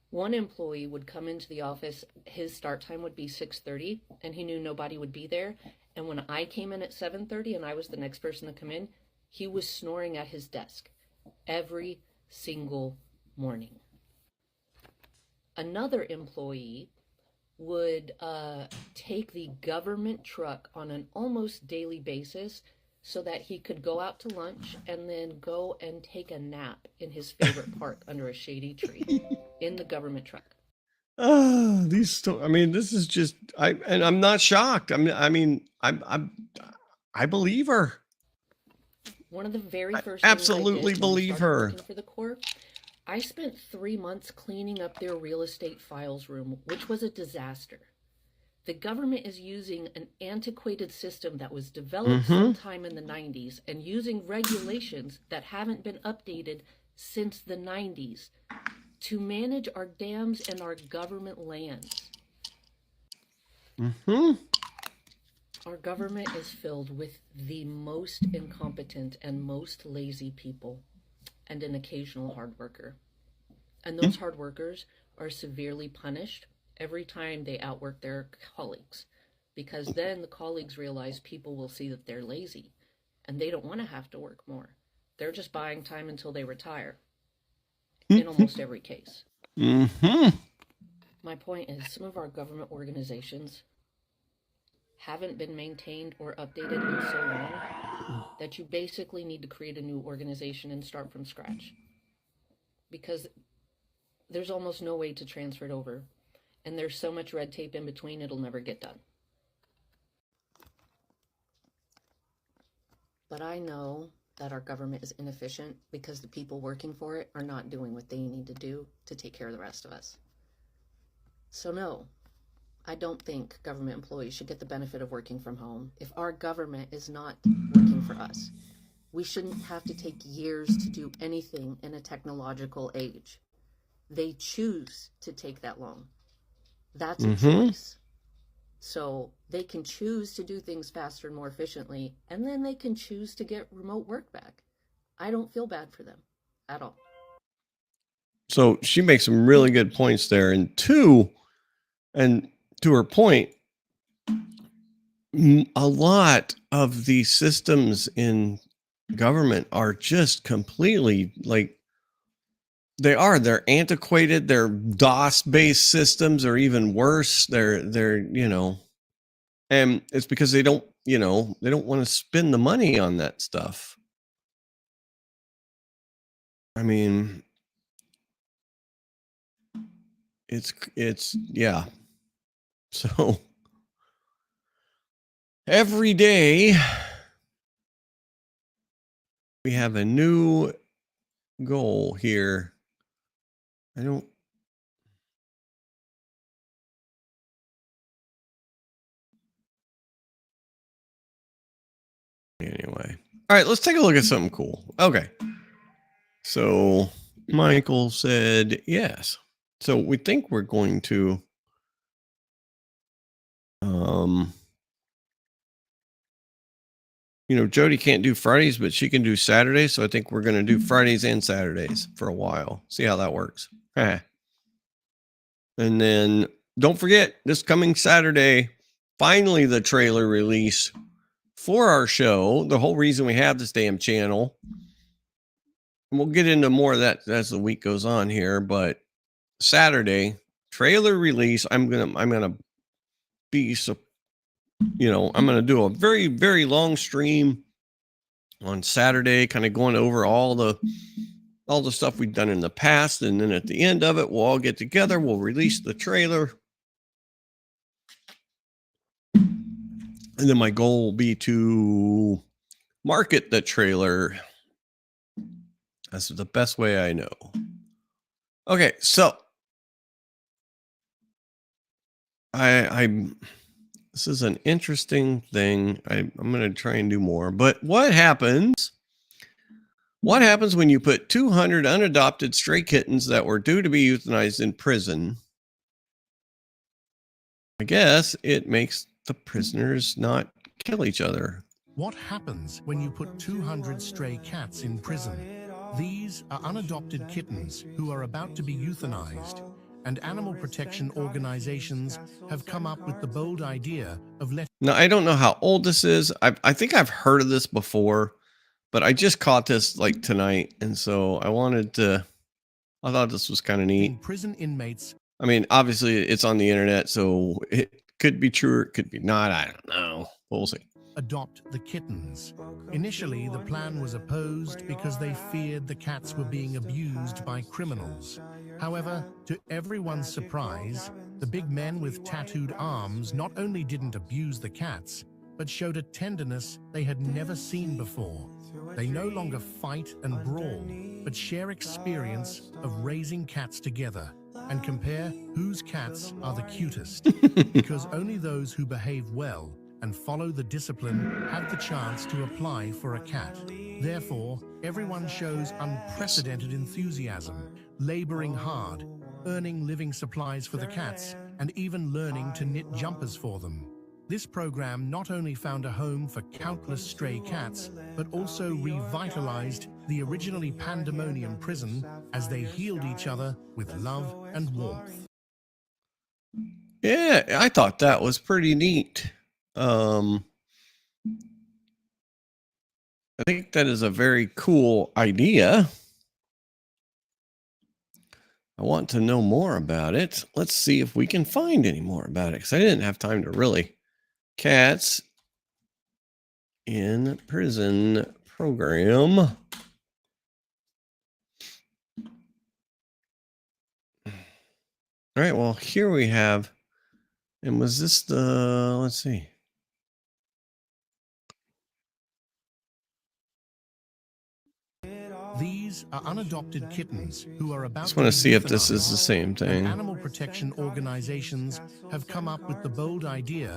One employee would come into the office, his start time would be 6:30, and he knew nobody would be there. And when I came in at 7:30 and I was the next person to come in, he was snoring at his desk every single morning. Another employee would take the government truck on an almost daily basis so that he could go out to lunch and then go and take a nap in his favorite park under a shady tree in the government truck. Oh, I mean, this is just and I'm not shocked. I believe her. One of the very I first things absolutely I did believe when I started her. working for the Corps, I spent 3 months cleaning up their real estate files room, which was a disaster. The government is using an antiquated system that was developed sometime in the 90s and using regulations that haven't been updated since the 90s to manage our dams and our government lands. Our government is filled with the most incompetent and most lazy people and an occasional hard worker. And those hard workers are severely punished every time they outwork their colleagues, because then the colleagues realize people will see that they're lazy and they don't want to have to work more. They're just buying time until they retire in almost every case. My point is, some of our government organizations haven't been maintained or updated in so long that you basically need to create a new organization and start from scratch, because there's almost no way to transfer it over. And there's so much red tape in between, it'll never get done. But I know that our government is inefficient because the people working for it are not doing what they need to do to take care of the rest of us. So no, I don't think government employees should get the benefit of working from home. If our government is not working for us, we shouldn't have to take years to do anything in a technological age. They choose to take that long. That's a choice. So they can choose to do things faster and more efficiently, and then they can choose to get remote work back. I don't feel bad for them at all. So she makes some really good points there. And to her point, a lot of the systems in government are just completely they're antiquated. They're DOS based systems, or even worse. They're and it's because they don't want to spend the money on that stuff. I mean, it's yeah. So every day we have a new goal here. I don't. Anyway. All right, let's take a look at something cool. Okay. So Michael said yes. So we think we're going to Jody can't do Fridays, but she can do Saturdays. So I think we're going to do Fridays and Saturdays for a while. See how that works. And then don't forget this coming Saturday, finally the trailer release for our show. The whole reason we have this damn channel. And we'll get into more of that as the week goes on here, but Saturday trailer release. I'm gonna be I'm gonna do a very, very long stream on Saturday, kind of going over all the stuff we've done in the past, and then at the end of it, we'll all get together. We'll release the trailer, and then my goal will be to market the trailer. That's the best way I know. Okay, so this is an interesting thing. I'm going to try and do more. But what happens? What happens when you put 200 unadopted stray kittens that were due to be euthanized in prison? I guess it makes the prisoners not kill each other. What happens when you put 200 stray cats in prison? These are unadopted kittens who are about to be euthanized, and animal protection organizations have come up with the bold idea of letting... Now, I don't know how old this is. I think I've heard of this before, but I just caught this like tonight, and so I thought this was kind of neat. Prison inmates. I mean, obviously it's on the internet, so it could be true, it could be not. I don't know. We'll see. Adopt the kittens. Initially, the plan was opposed because they feared the cats were being abused by criminals. However, to everyone's surprise, the big men with tattooed arms not only didn't abuse the cats, but showed a tenderness they had never seen before. They no longer fight and brawl, but share experience of raising cats together and compare whose cats are the cutest, because only those who behave well and follow the discipline have the chance to apply for a cat. Therefore, everyone shows unprecedented enthusiasm, laboring hard, earning living supplies for the cats, and even learning to knit jumpers for them. This program not only found a home for countless stray cats, but also revitalized the originally pandemonium prison as they healed each other with love and warmth. Yeah, I thought that was pretty neat. I think that is a very cool idea. I want to know more about it. Let's see if we can find any more about it, because I didn't have time to really. Cats in prison program. All right, well, here we have, and was this the, let's see. These are unadopted kittens who are about I just want to see if this is the same thing. Animal protection organizations have come up with the bold idea.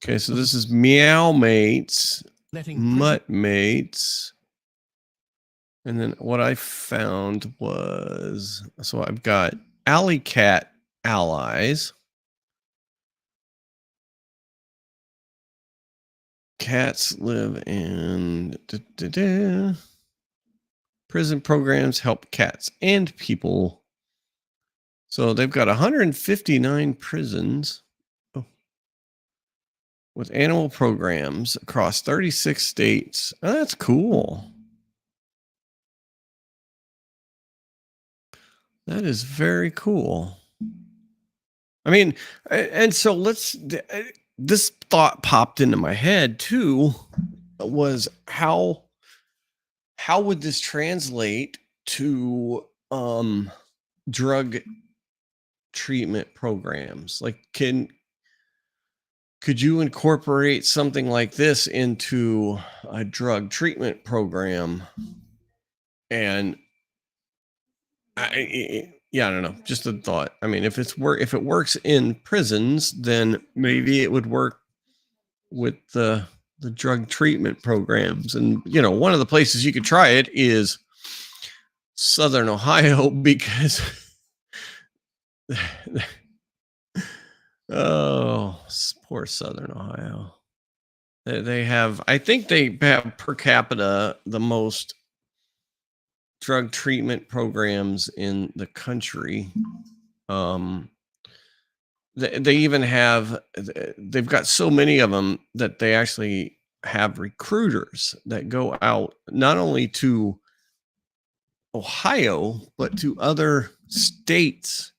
Okay, so this is Meow Mates, Mutt Mates. And then what I found was, so I've got Alley Cat Allies. Cats live in prison programs, help cats and people. So they've got 159 prisons with animal programs across 36 states. Oh, that's cool. That is very cool. I mean, and so this thought popped into my head too, was how would this translate to drug treatment programs? Like, could you incorporate something like this into a drug treatment program? And I don't know. Just a thought. I mean, if it works in prisons, then maybe it would work with the drug treatment programs. And one of the places you could try it is Southern Ohio, because oh, poor Southern Ohio. I think they have per capita the most drug treatment programs in the country. They even they've got so many of them that they actually have recruiters that go out not only to Ohio, but to other states.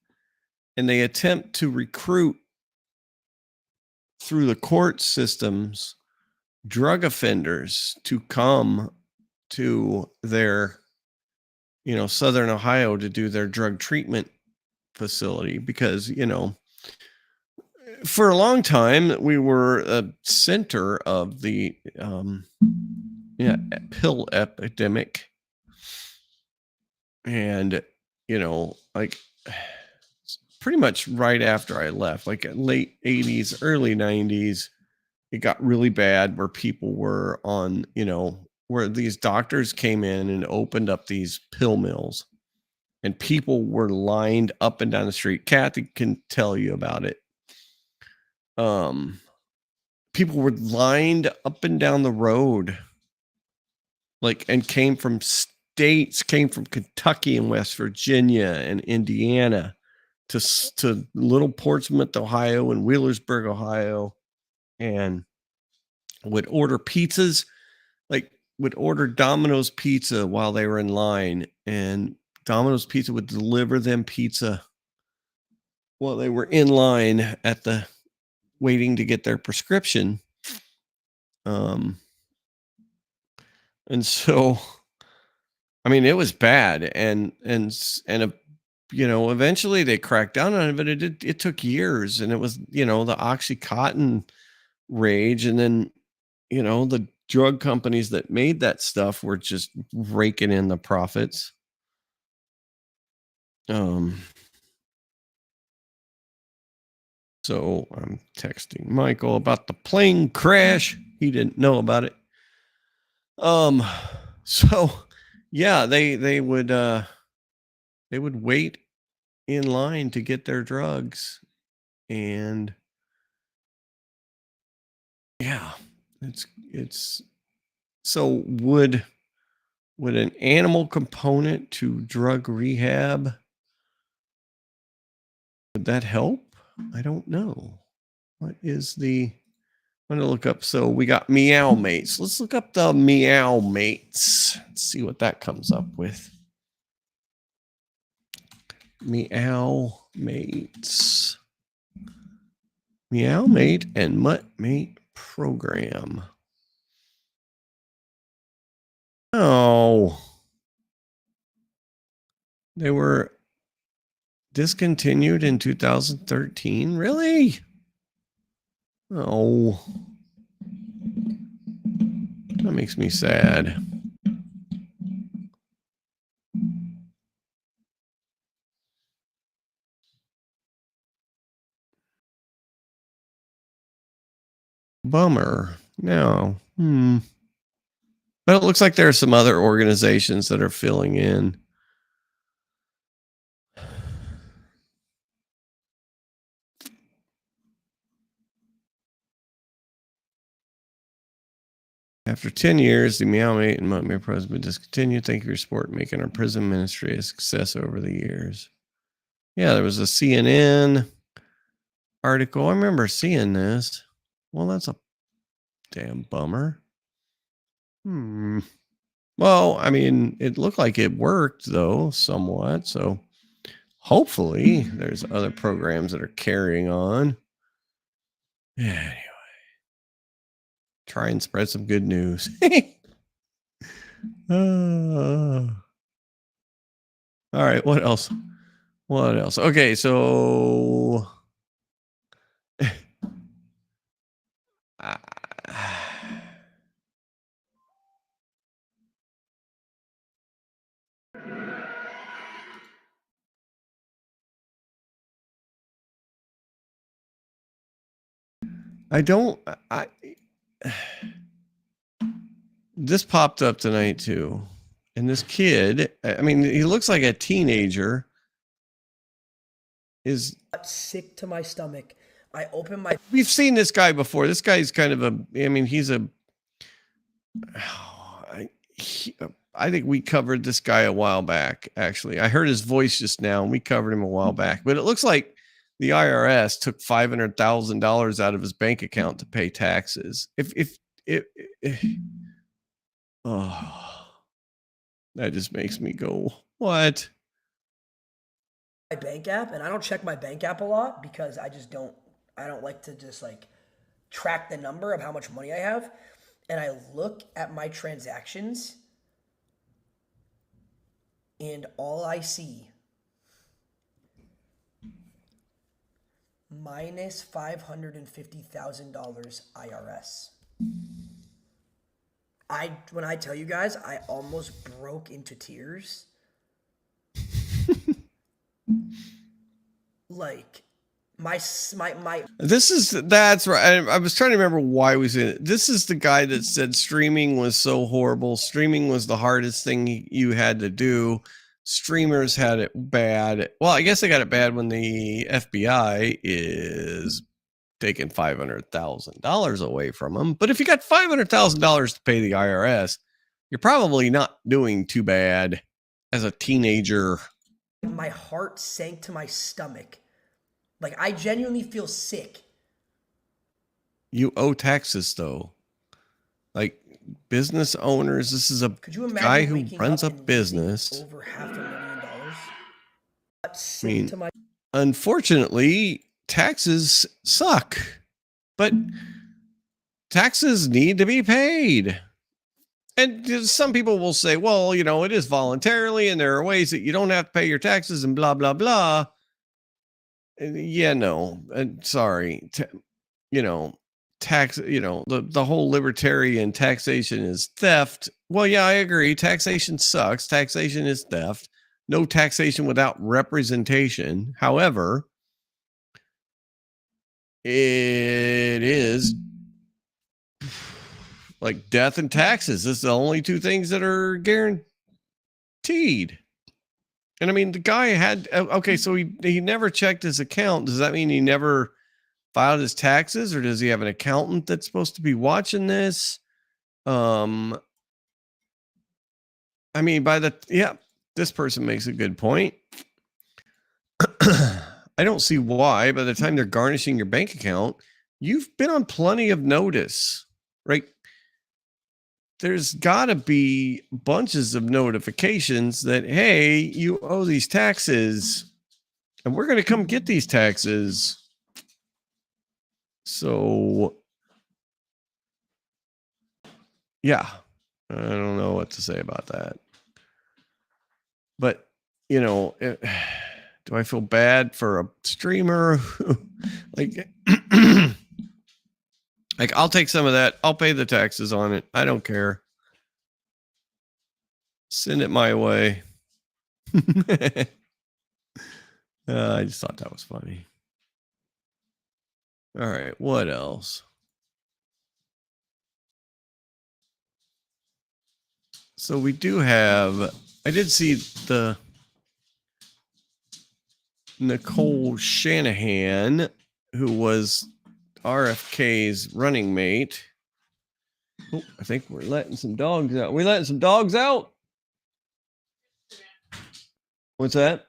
And they attempt to recruit through the court systems drug offenders to come to their, Southern Ohio to do their drug treatment facility, because, for a long time we were a center of the pill epidemic. And, like pretty much right after I left, like late 80s, early 90s, it got really bad where people were on, where these doctors came in and opened up these pill mills, and people were lined up and down the street. Kathy can tell you about it. People were lined up and down the road, and came from Kentucky and West Virginia and Indiana to little Portsmouth, Ohio, and Wheelersburg, Ohio, and would order pizzas, would order Domino's pizza while they were in line, and Domino's Pizza would deliver them pizza while they were in line waiting to get their prescription. And so, I mean, it was bad, and eventually they cracked down on it, but it took years, and it was, the OxyContin rage. And then, the drug companies that made that stuff were just raking in the profits. So I'm texting Michael about the plane crash. He didn't know about it. So yeah, they would wait in line to get their drugs. And yeah, it's so would an animal component to drug rehab, would that help? I don't know. I'm going to look up. So we got Meow Mates. Let's look up the Meow Mates. Let's see what that comes up with. Meow Mates. Meow Mate and Mutt Mate program. Oh. They were discontinued in 2013. Really? Oh. That makes me sad. Bummer. No. But it looks like there are some other organizations that are filling in. After 10 years, the Meow Mate and Mutt Mate program has been discontinued. Thank you for your support, making our prison ministry a success over the years. Yeah, there was a CNN article. I remember seeing this. Well, that's a damn bummer. Well, I mean, it looked like it worked, though, somewhat. So hopefully there's other programs that are carrying on. Anyway, try and spread some good news. All right, what else? What else? Okay, so I don't. This popped up tonight too, and this kid. I mean, he looks like a teenager. Is sick to my stomach. I open my. We've seen this guy before. This guy's kind of a. I mean, he's a. I think we covered this guy a while back. Actually, I heard his voice just now, and we covered him a while back. But it looks like the IRS took $500,000 out of his bank account to pay taxes. Oh, that just makes me go, what? My bank app, and I don't check my bank app a lot because I don't like to just like track the number of how much money I have. And I look at my transactions, and all I see minus $550,000 IRS. When I tell you guys, I almost broke into tears. Like that's right. I was trying to remember why we said it. This is the guy that said streaming was so horrible. Streaming was the hardest thing you had to do. Streamers had it bad. Well, I guess they got it bad when the FBI is taking $500,000 away from them. But if you got $500,000 to pay the IRS, you're probably not doing too bad as a teenager. My heart sank to my stomach. Like, I genuinely feel sick. You owe taxes, though. Like, business owners, this is a guy who runs a business. Over $500,000. I mean, unfortunately, taxes suck. But taxes need to be paid. And some people will say, well, you know, it is voluntarily, and there are ways that you don't have to pay your taxes and blah, blah, blah. Yeah, no, sorry. Tax, the whole libertarian taxation is theft. Well, yeah, I agree. Taxation sucks. Taxation is theft. No taxation without representation. However, it is like death and taxes. It's the only two things that are guaranteed. And I mean, the guy had, okay, so he never checked his account. Does that mean he never filed his taxes, or does he have an accountant that's supposed to be watching this? I mean, this person makes a good point. I don't see why by the time they're garnishing your bank account, you've been on plenty of notice, right? There's got to be bunches of notifications that, hey, you owe these taxes and we're going to come get these taxes. So, yeah, I don't know what to say about that. But, do I feel bad for a streamer? Like, like, I'll take some of that. I'll pay the taxes on it. I don't care. Send it my way. I just thought that was funny. All right, what else? So we do have, I did see the Nicole Shanahan, who was RFK's running mate. Oh, I think we're letting some dogs out. We letting some dogs out? What's that?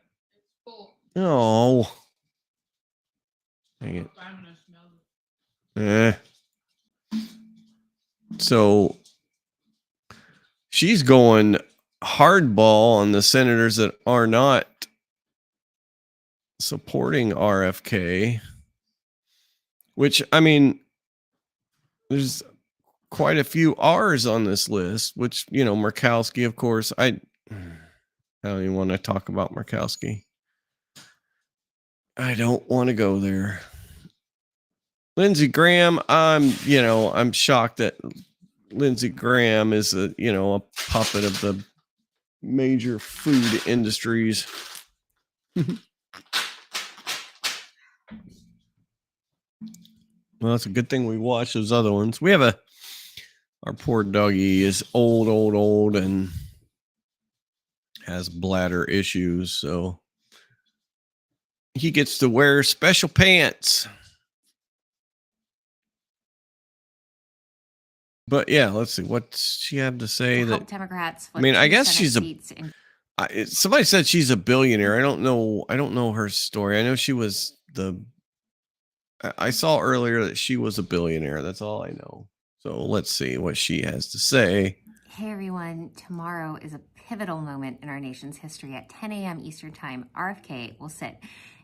Oh. Dang it. So she's going hardball on the senators that are not supporting RFK, which, I mean, there's quite a few R's on this list, which, Murkowski, of course, I don't even want to talk about Murkowski. I don't want to go there. Lindsey Graham, I'm shocked that Lindsey Graham is a puppet of the major food industries. Well, that's a good thing we watched those other ones. We have our poor doggy is old, and has bladder issues, so he gets to wear special pants. But yeah, let's see. What's she have to say? To That help Democrats I mean, I flip guess Senate she's a. seats in Somebody said she's a billionaire. I don't know her story. I know she was I saw earlier that she was a billionaire. That's all I know. So let's see what she has to say. Hey everyone, tomorrow is a pivotal moment in our nation's history. At 10 a.m. Eastern Time, RFK will sit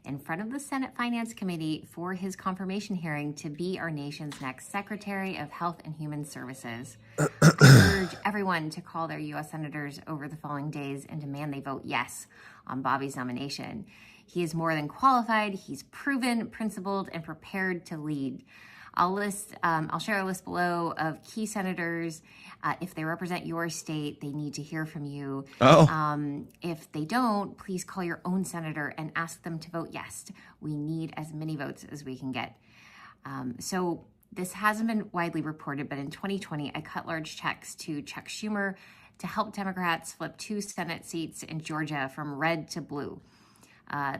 in front of the Senate Finance Committee for his confirmation hearing to be our nation's next Secretary of Health and Human Services. I urge everyone to call their U.S. senators over the following days and demand they vote yes on Bobby's nomination. He is more than qualified. He's proven, principled, and prepared to lead. I'll share a list below of key senators. If they represent your state, they need to hear from you. If they don't, please call your own senator and ask them to vote yes. We need as many votes as we can get. So this hasn't been widely reported, but in 2020, I cut large checks to Chuck Schumer to help Democrats flip 2 Senate seats in Georgia from red to blue.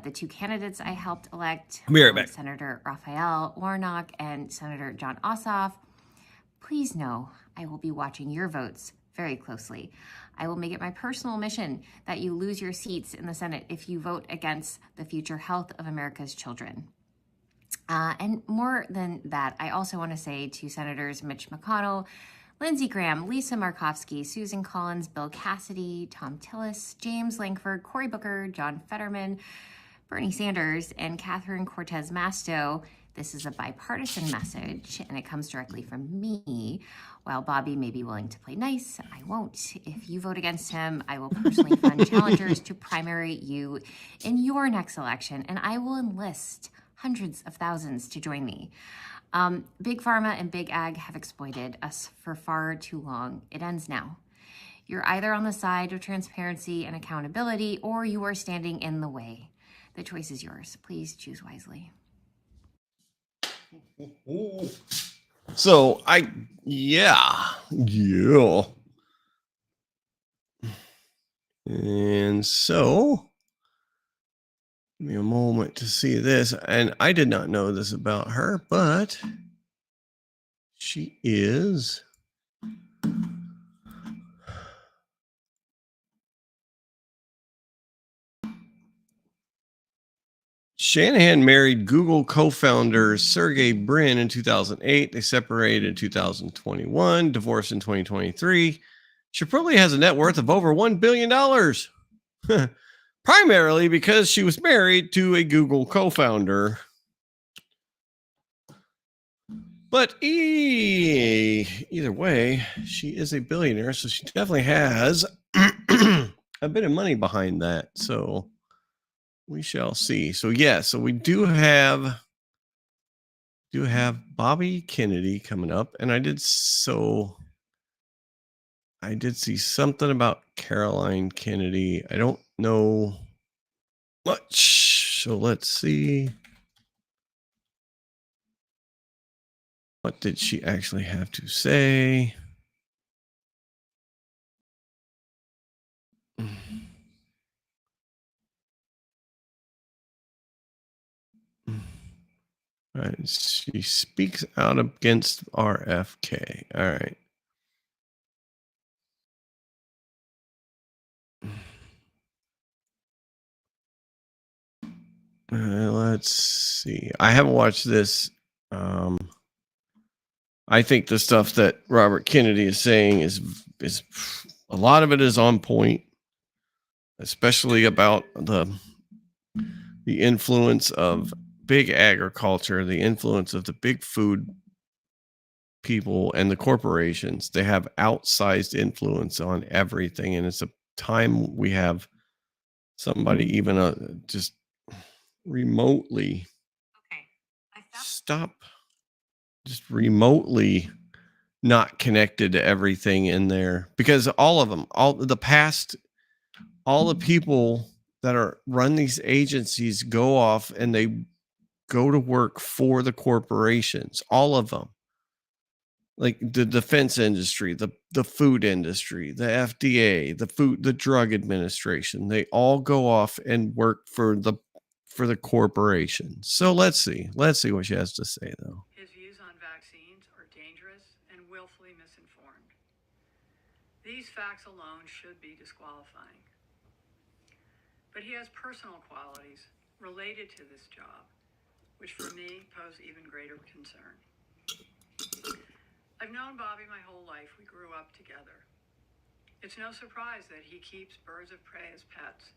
The 2 candidates I helped elect, Senator Raphael Warnock and Senator John Ossoff. Please know I will be watching your votes very closely. I will make it my personal mission that you lose your seats in the Senate if you vote against the future health of America's children. And more than that, I also want to say to Senators Mitch McConnell, Lindsey Graham, Lisa Murkowski, Susan Collins, Bill Cassidy, Tom Tillis, James Lankford, Cory Booker, John Fetterman, Bernie Sanders, and Catherine Cortez Masto. This is a bipartisan message, and it comes directly from me. While Bobby may be willing to play nice, I won't. If you vote against him, I will personally fund challengers to primary you in your next election, and I will enlist hundreds of thousands to join me. Big Pharma and Big Ag have exploited us for far too long. It ends now. You're either on the side of transparency and accountability, or you are standing in the way. The choice is yours. Please choose wisely. So yeah. And so, give me a moment to see this. And I did not know this about her, but she is Shanahan married Google co-founder Sergey Brin in 2008. They separated in 2021, divorced in 2023. She probably has a net worth of over $1 billion. Primarily because she was married to a Google co-founder. But either way, she is a billionaire, so she definitely has a bit of money behind that. So we shall see. So so we do have Bobby Kennedy coming up, and I did see something about Caroline Kennedy. I don't know much, so let's see. What did she actually have to say? All right, she speaks out against RFK. All right. Let's see. I haven't watched this. I think the stuff that Robert Kennedy is saying is a lot of it is on point, especially about the influence of big agriculture, the influence of the big food people and the corporations. They have outsized influence on everything, and it's a time we have somebody, even just remotely. Okay. Stop just remotely not connected to everything in there, because all of them, all the people that are run these agencies go off and they go to work for the corporations, all of them. Like the defense industry, the food industry, the FDA, the drug administration, they all go off and work for the corporation. So let's see what she has to say, though. His views on vaccines are dangerous and willfully misinformed. These facts alone should be disqualifying. But he has personal qualities related to this job, which for me pose even greater concern. I've known Bobby my whole life. We grew up together. It's no surprise that he keeps birds of prey as pets,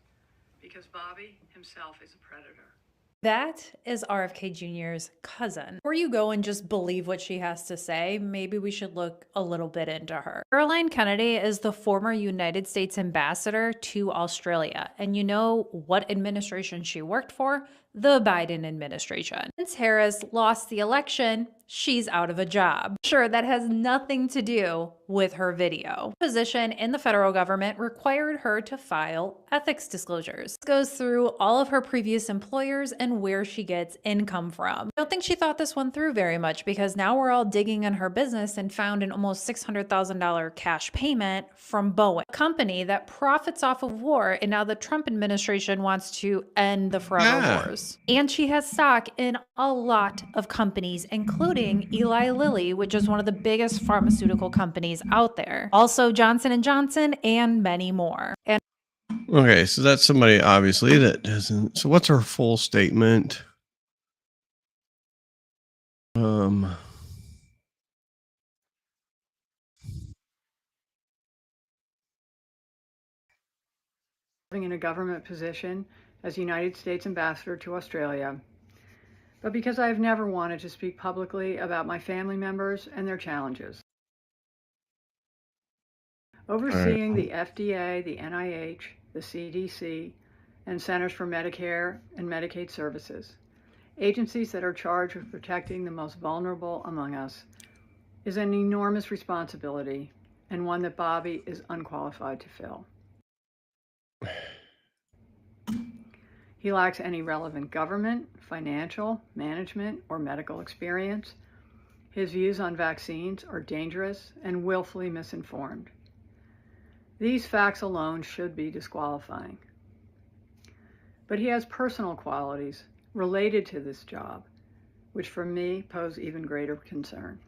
because Bobby himself is a predator. That is RFK Jr.'s cousin. Before you go and just believe what she has to say, maybe we should look a little bit into her. Caroline Kennedy is the former United States ambassador to Australia. And you know what administration she worked for? The Biden administration. Since Harris lost the election, she's out of a job. Sure, that has nothing to do with her video. Position in the federal government required her to file ethics disclosures. This goes through all of her previous employers and where she gets income from. I don't think she thought this one through very much, because now we're all digging in her business and found an almost $600,000 cash payment from Boeing, a company that profits off of war, and now the Trump administration wants to end the forever wars. And she has stock in a lot of companies, including Eli Lilly, which is one of the biggest pharmaceutical companies out there. Also Johnson & Johnson and many more. And Okay, so that's somebody obviously that doesn't. So what's her full statement? In a government position as United States ambassador to Australia, but because I've never wanted to speak publicly about my family members and their challenges. Overseeing the FDA, the NIH, the CDC, and Centers for Medicare and Medicaid Services, agencies that are charged with protecting the most vulnerable among us, is an enormous responsibility, and one that Bobby is unqualified to fill. He lacks any relevant government, financial, management, or medical experience. His views on vaccines are dangerous and willfully misinformed. These facts alone should be disqualifying. But he has personal qualities related to this job, which for me pose even greater concern.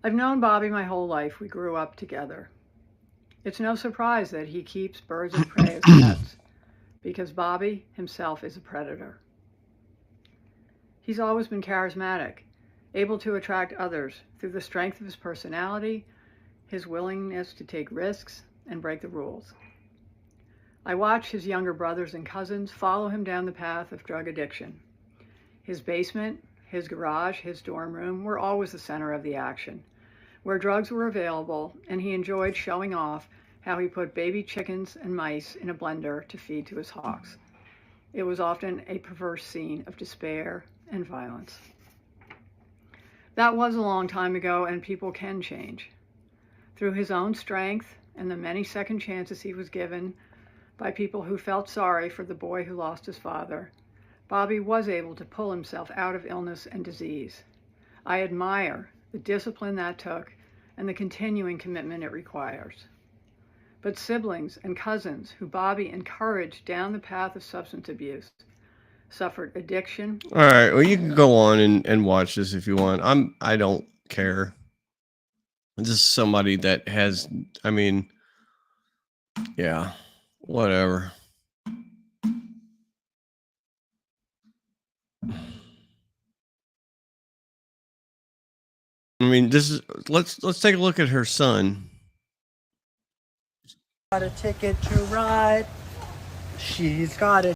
I've known Bobby my whole life. We grew up together. It's no surprise that he keeps birds of prey as pets, because Bobby himself is a predator. He's always been charismatic, able to attract others through the strength of his personality, his willingness to take risks and break the rules. I watch his younger brothers and cousins follow him down the path of drug addiction. His basement, his garage, his dorm room were always the center of the action, where drugs were available, and he enjoyed showing off how he put baby chickens and mice in a blender to feed to his hawks. It was often a perverse scene of despair and violence. That was a long time ago, and people can change. Through his own strength and the many second chances he was given by people who felt sorry for the boy who lost his father, Bobby was able to pull himself out of illness and disease. I admire the discipline that took and the continuing commitment it requires. But siblings and cousins who Bobby encouraged down the path of substance abuse suffered addiction. All right, well, you can go on and watch this if you want. I don't care. This is somebody that has, I mean, yeah, whatever. I mean, this is, let's take a look at her son. Got a ticket to ride. She's got a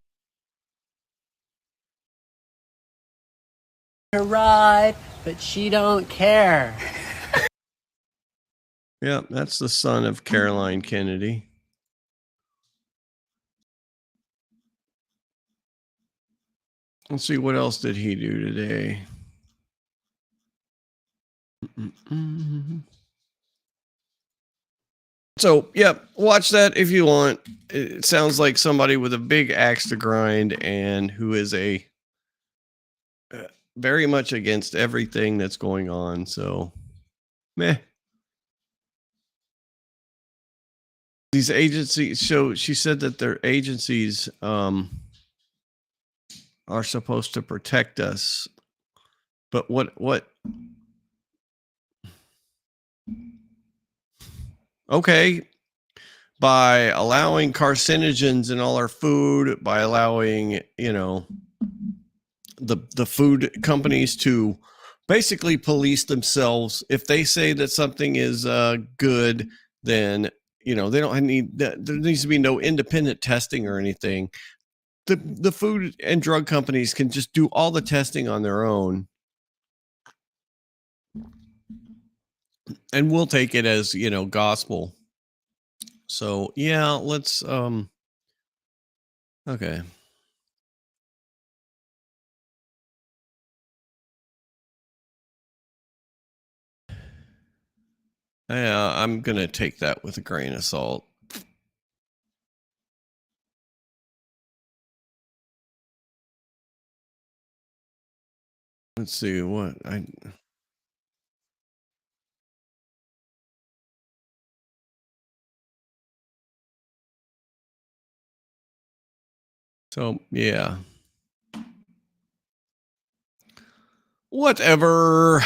to ride, but she don't care. Yeah, that's the son of Caroline Kennedy. Let's see, what else did he do today? So, yeah, watch that if you want. It sounds like somebody with a big axe to grind and who is very much against everything that's going on. So, meh. These agencies, so she said that their agencies are supposed to protect us. But what? Okay. By allowing carcinogens in all our food, by allowing, the food companies to basically police themselves. If they say that something is good, then they don't need there needs to be no independent testing or anything. The food and drug companies can just do all the testing on their own, and we'll take it as gospel. So yeah, let's okay. Yeah, I'm gonna take that with a grain of salt. Let's see what I. So yeah. Whatever.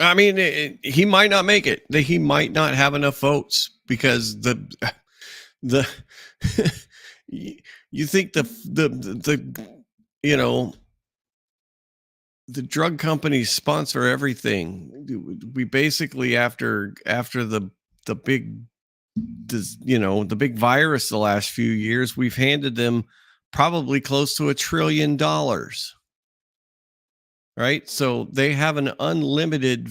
I mean, he might not make it. He might not have enough votes because the you think the the drug companies sponsor everything. We basically after the big the big virus the last few years, we've handed them probably close to $1 trillion. Right? So they have an unlimited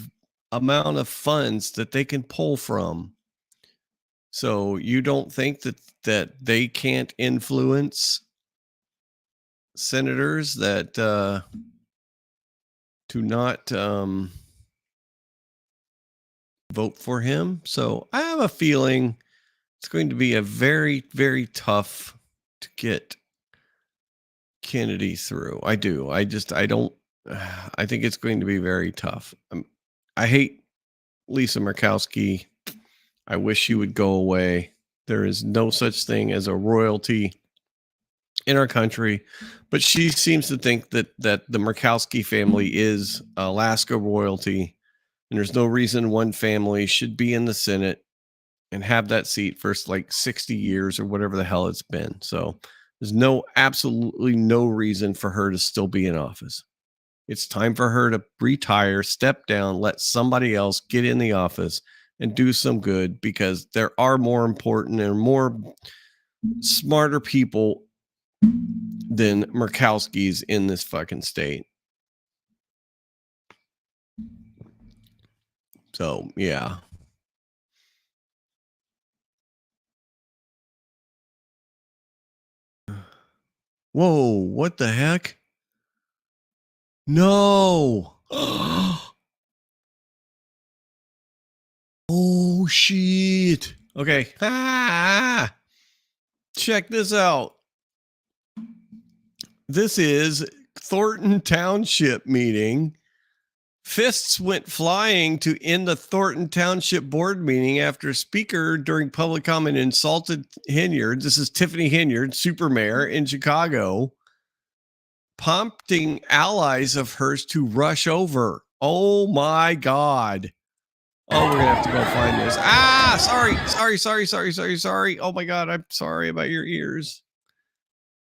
amount of funds that they can pull from. So you don't think that they can't influence senators that do not vote for him? So I have a feeling it's going to be a very, very tough to get Kennedy through. I do. I don't. I think it's going to be very tough. I hate Lisa Murkowski. I wish she would go away. There is no such thing as a royalty in our country, but she seems to think that the Murkowski family is Alaska royalty, and there's no reason one family should be in the Senate and have that seat for like 60 years or whatever the hell it's been. So there's absolutely no reason for her to still be in office. It's time for her to retire, step down, let somebody else get in the office and do some good, because there are more important and more smarter people than Murkowski's in this fucking state. So, yeah. Whoa, what the heck? No. Oh, shit. Okay. Check this out. This is Thornton Township meeting. Fists went flying to end the Thornton Township board meeting after a speaker during public comment insulted Henyard. This is Tiffany Henyard, super mayor in Chicago, prompting allies of hers to rush over. Oh my God. Oh, we're gonna have to go find this. Sorry. Oh my God, I'm sorry about your ears.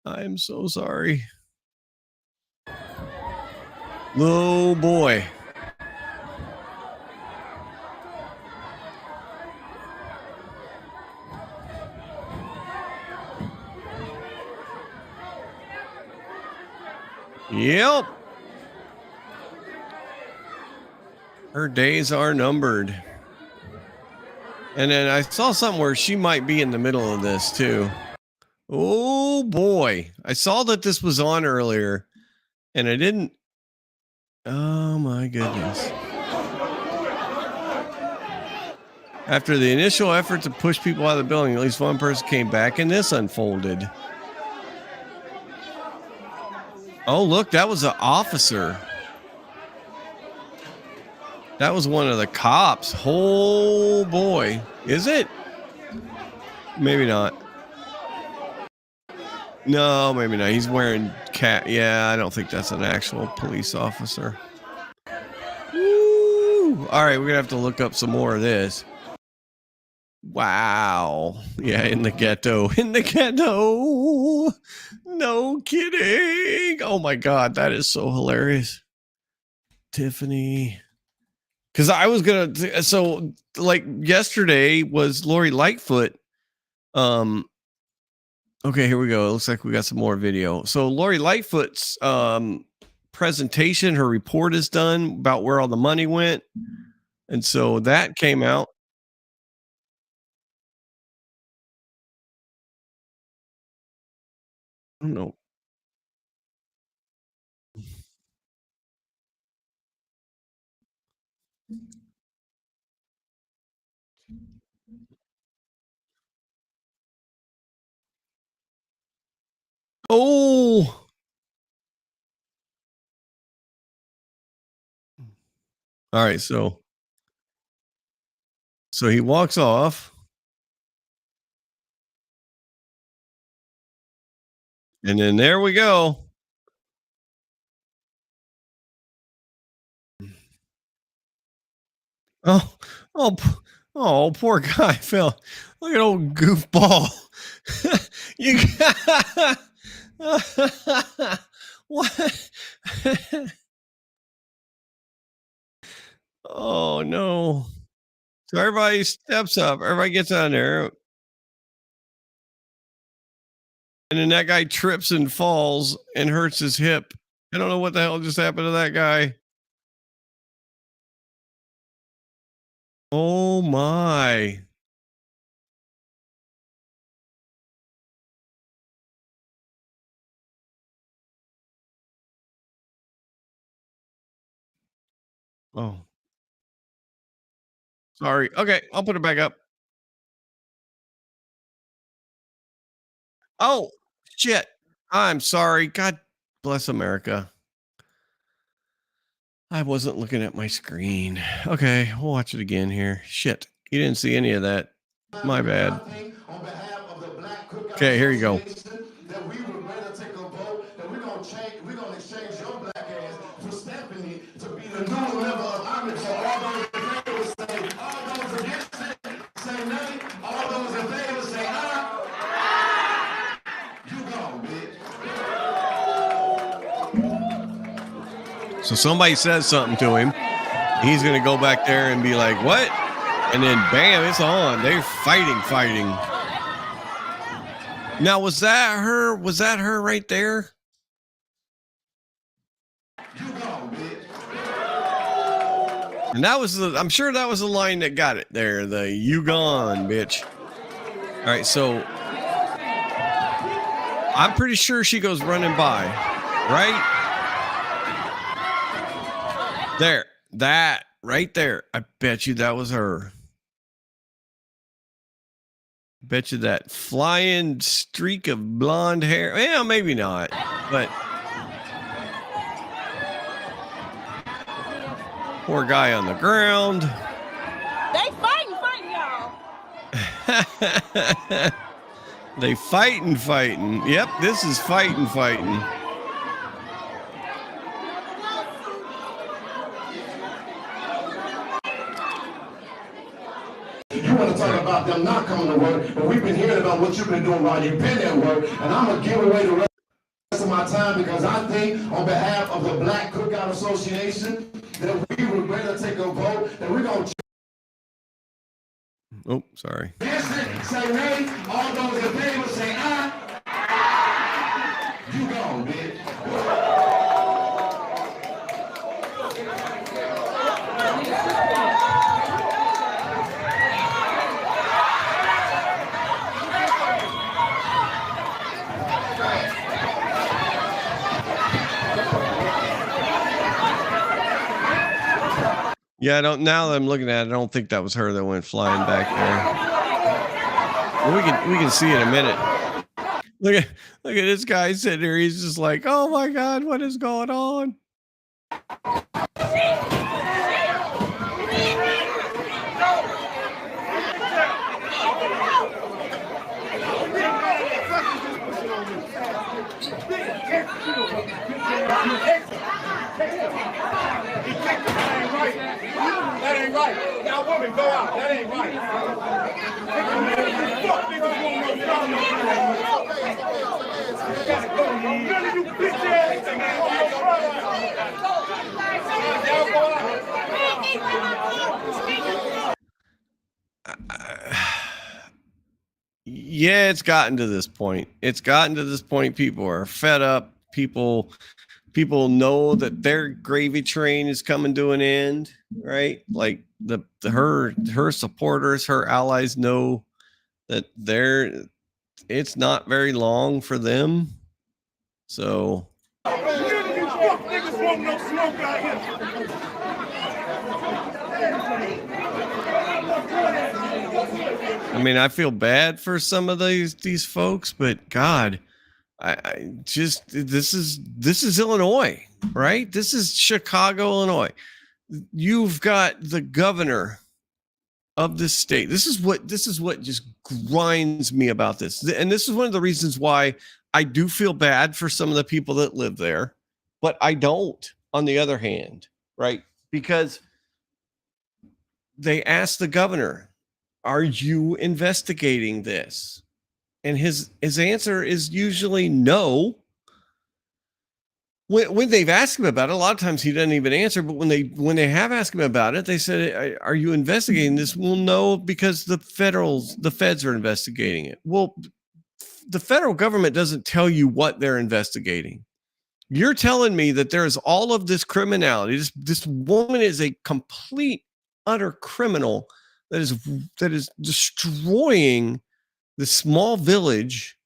I'm so sorry. Oh boy. Yep. Her days are numbered. And then I saw something where she might be in the middle of this too. Oh boy. I saw that this was on earlier and I didn't. Oh my goodness. After the initial effort to push people out of the building, at least one person came back and this unfolded. Oh, look, that was an officer. That was one of the cops. Oh boy. Is it? Maybe not. No, maybe not. He's wearing cat. Yeah, I don't think that's an actual police officer. Woo! All right, we're gonna have to look up some more of this. Wow. Yeah, in the ghetto. In the ghetto. No kidding. Oh my god, that is so hilarious. Tiffany. Because I was gonna. So, like yesterday was Lori Lightfoot. Okay, here we go. It looks like we got some more video. So Lori Lightfoot's presentation, her report is done about where all the money went. And so that came out. I don't know. Oh, all right. So he walks off. And then there we go. Oh, oh, oh, poor guy fell. Look at old goofball. You what? Oh no. So everybody steps up, everybody gets on there. And then that guy trips and falls and hurts his hip. I don't know what the hell just happened to that guy. Oh my. Oh, sorry. Okay, I'll put it back up. Oh, shit. I'm sorry. God bless America. I wasn't looking at my screen. Okay, we'll watch it again here. Shit. You didn't see any of that. My bad. Okay, here you go. That we would rather take a vote that we're gonna exchange your black ass for Stephanie to be the new level of Army. So all those in favor say, all those against it say nay, all those in favor say aye. You gone, bitch. So somebody says something to him. He's gonna go back there and be like, what? And then bam, it's on. They're fighting. Now, was that her? Was that her right there? And that was I'm sure that was the line that got it there. The "you gone, bitch." All right, so I'm pretty sure she goes running by, right? There, that right there. I bet you that was her. Bet you that flying streak of blonde hair. Yeah, maybe not, but poor guy on the ground. They fighting, y'all. They fighting. Yep, this is fighting. You want to talk about them not coming to work, but we've been hearing about what you've been doing while you've been at work, and I'm going to give away the rest of my time because I think on behalf of the Black Cookout Association that we would rather take a vote that we're going to... Oh, sorry. Say nay, all those in favor say aye. You gone, bitch. Yeah, I don't. Now that I'm looking at it, I don't think that was her that went flying back there. Well, we can see in a minute. Look at this guy sitting there. He's just like, oh my god, what is going on? That ain't right. Y'all women, go out. That ain't right. Fuck niggas won't know none of you bitch ass Yeah, it's gotten to this point. It's gotten to this point. People are fed up. People know that their gravy train is coming to an end, right? Like her supporters, her allies know that it's not very long for them. So niggas won't no smoke out here. I mean, I feel bad for some of these folks, but God, I just this is Illinois, right? This is Chicago, Illinois. You've got the governor of this state. This is what just grinds me about this. And this is one of the reasons why I do feel bad for some of the people that live there, but I don't, on the other hand, right? Because they asked the governor, are you investigating this? And his answer is usually no. When they've asked him about it, a lot of times he doesn't even answer. But when they have asked him about it, they said, "Are you investigating this?" Well, no, because the feds are investigating it. Well, the federal government doesn't tell you what they're investigating. You're telling me that there's all of this criminality. This woman is a complete, utter criminal that is destroying the small village,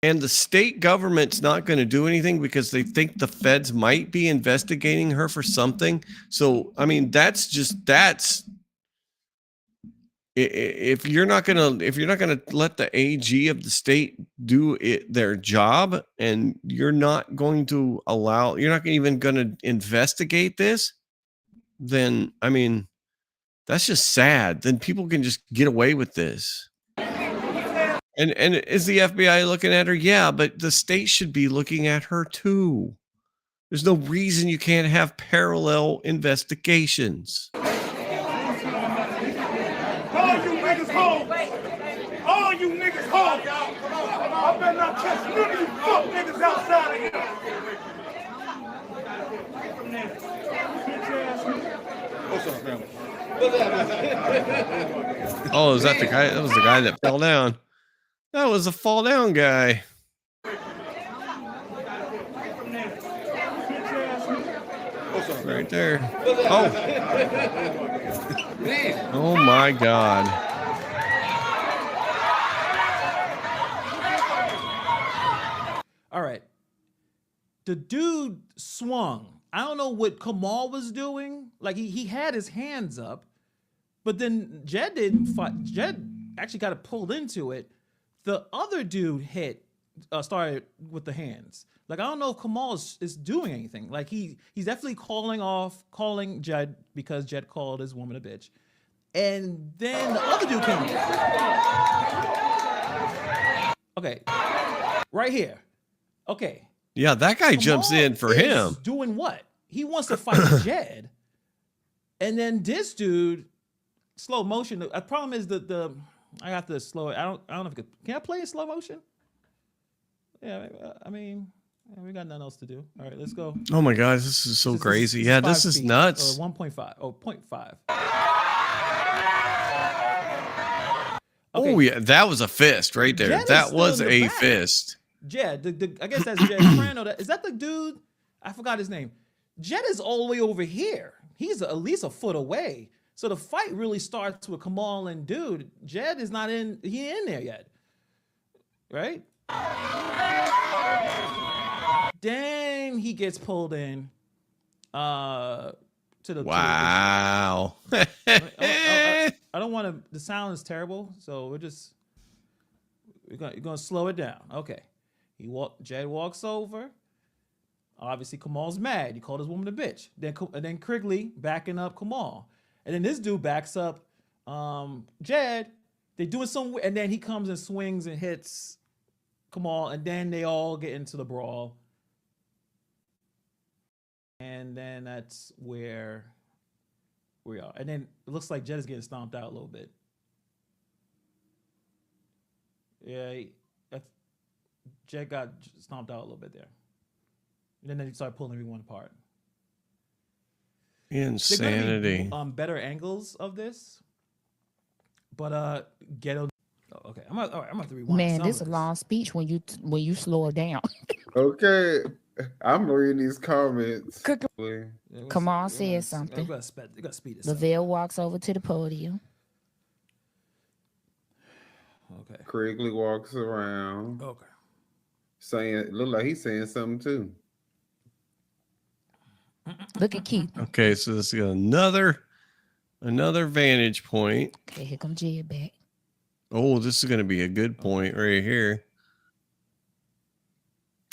and the state government's not going to do anything because they think the feds might be investigating her for something. So, I mean, if you're not going to let the AG of the state do their job, and you're not even going to investigate this, then, I mean, that's just sad. Then people can just get away with this. And is the FBI looking at her? Yeah, but the state should be looking at her too. There's no reason you can't have parallel investigations. All you niggas home. All you niggas home. I better not catch none of you fuck niggas outside of here. What's up, man? Oh, is that the guy? That was the guy that fell down. That was a fall down guy. Right there. Oh. Oh my God. All right. The dude swung. I don't know what Kamal was doing. Like he had his hands up, but then Jed didn't fight. Jed actually got pulled into it. The other dude started with the hands. Like, I don't know if Kamal is doing anything. Like, he's definitely calling Jed because Jed called his woman a bitch. And then the other dude came. Okay, right here. Okay. Yeah, that guy jumps in for him. Doing what? He wants to fight Jed. And then this dude, slow motion. The problem is the I got to slow it. I don't know if can I play in slow motion? Yeah, I mean, we got nothing else to do. All right, let's go. Oh my God, this is so crazy. Yeah, this is nuts. 1.5. Oh, 0.5. Okay. Oh yeah, that was a fist right there. Jed that was a fist. Jed, I guess that's Jed's friend. Is that the dude? I forgot his name. Jed is all the way over here. He's at least a foot away. So the fight really starts with Kamal and dude. Jed is not in. He ain't in there yet, right? Then he gets pulled in, To the wow. I don't want to. The sound is terrible, so we're gonna slow it down. Okay. Jed walks over. Obviously, Kamal's mad. He called his woman a bitch. Then Krigley backing up Kamal, and then this dude backs up Jed. They doing some, and then he comes and swings and hits Kamal, and then they all get into the brawl. And then that's where we are. And then it looks like Jed is getting stomped out a little bit. Yeah, Jed got stomped out a little bit there. And then he started pulling everyone apart. Insanity. Be, better angles of this, but Ghetto. Oh, okay, I'm gonna have to rewind. Man, this is a long speech when you slow it down. Okay, I'm reading these comments. Come on, says something. You gotta speed this up. Lavelle walks over to the podium. Okay. Krigley walks around. Okay. Look like he's saying something too. Look at Keith. Okay, so this is another vantage point. Okay, here comes Jed back. Oh, this is going to be a good point right here.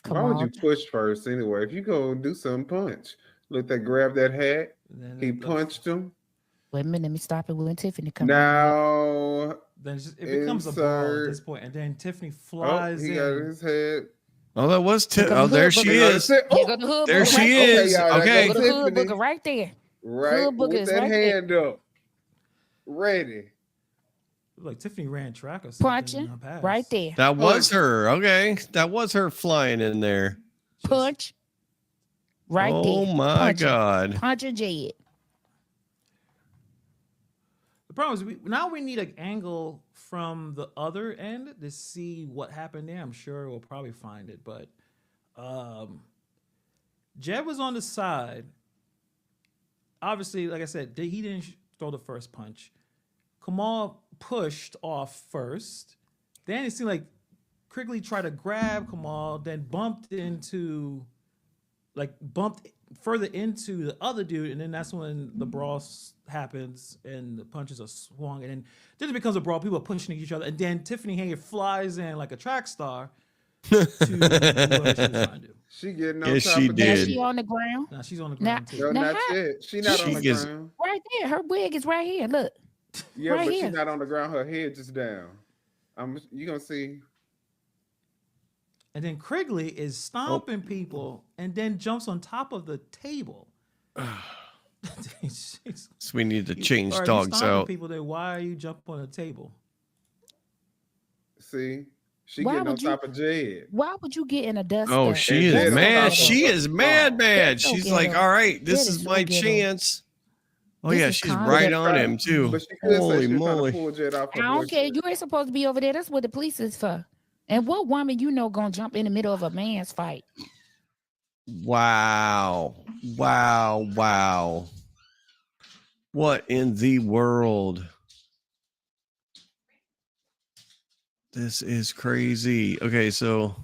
Why would you push first anyway? If you go do some punch, look, that grab that hat. He punched him. Wait a minute, let me stop it when Tiffany comes. Now then it becomes a ball at this point, and then Tiffany flies he in. got his head. Oh, that was Tiffany. Oh, there she is. There she is. Okay. The hood booger right there. Right with that hand up. Ready. Like Tiffany ran track or something. Punching right there. That was her. Okay. That was her flying in there. Punch. Right there. Oh my God. Punching Jed. The problem is now we need an angle from the other end to see what happened there. I'm sure we'll probably find it, but Jed was on the side. Obviously, like I said, he didn't throw the first punch. Kamal pushed off first. Then it seemed like Krigley tried to grab Kamal, then bumped further into the other dude, and then that's when the brawl happens and the punches are swung, and then it becomes a brawl. People are punching each other, and then Tiffany Hayes flies in like a track star to do what she was trying to do. She getting on top of Is she on the ground? No, she's on the ground too. No, not yet. She not on the ground. Right there. Her wig is right here. Look. Yeah, right but here. she's not on the ground. Her head just down. You gonna see. And then Krigley is stomping people and then jumps on top of the table. So we need to change dogs out. out. People there, why are you jumping on the table? See, she getting on top of Jed. Why would you get in a dust? Oh, she is mad. She is mad. She's like, all right, this is my chance. Oh yeah, she's right on him too. Holy moly! I don't care. You ain't supposed to be over there. That's what the police is for. And what woman gonna jump in the middle of a man's fight? Wow. What in the world? This is crazy. Okay, so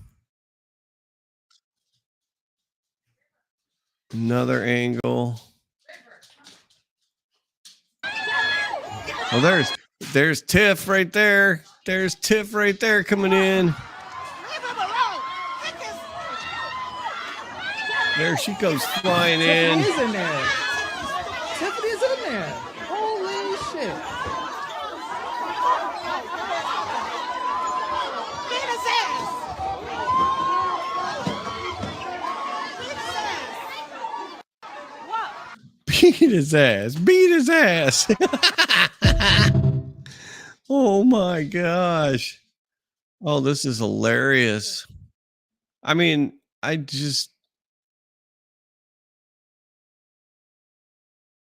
another angle. Oh, there's Tiff right there. There's Tiff right there coming in. There she goes flying in. Tiffany's in there. Tiffany's in there. Holy shit. Beat his ass. Beat his ass. Oh my gosh. Oh, this is hilarious. I mean, all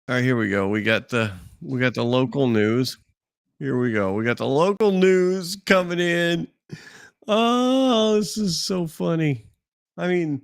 right, here we go. We got the local news. Here we go. We got the local news coming in. Oh, this is so funny. I mean,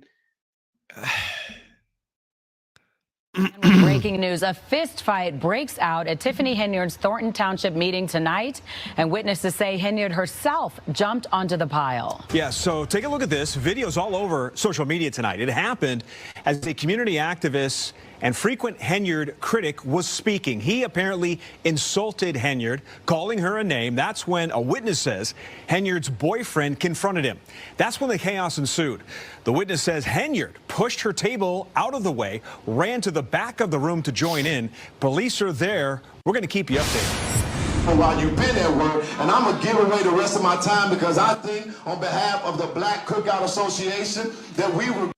breaking news, a fist fight breaks out at Tiffany Henyard's Thornton Township meeting tonight, and witnesses say Henyard herself jumped onto the pile. Yeah, so take a look at this. Videos all over social media tonight. It happened as a community activist and frequent Henyard critic was speaking. He apparently insulted Henyard, calling her a name. That's when a witness says Henyard's boyfriend confronted him. That's when the chaos ensued. The witness says Henyard pushed her table out of the way, ran to the back of the room to join in. Police are there. We're going to keep you updated. While you've been at work, and I'm gonna give away the rest of my time because I think on behalf of the Black Cookout Association that we were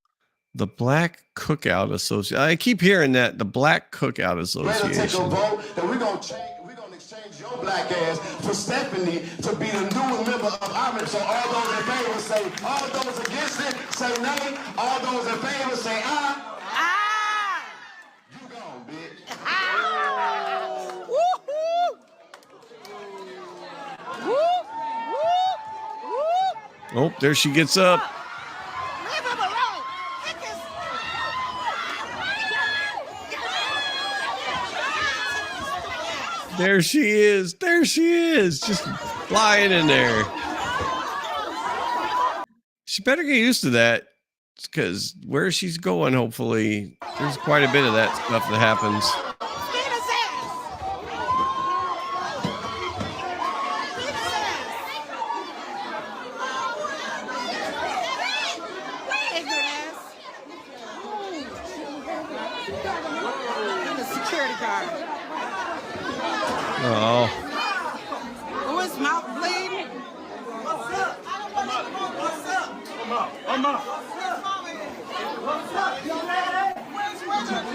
The Black Cookout Association. I keep hearing that. The Black Cookout ready to take a Association. vote that we're gonna exchange your black ass for Stephanie to be the new member of our. So all those in favor say, all those against it say nay, all those in favor say aye. Aye. You gone, bitch. Oh, there she gets up. There she is. There she is. Just flying in there. She better get used to that because where she's going, hopefully, there's quite a bit of that stuff that happens. Oh. Who is mouth bleeding? What's up? What's up? Come up. Come up. What's up, young lady? Where's Richard?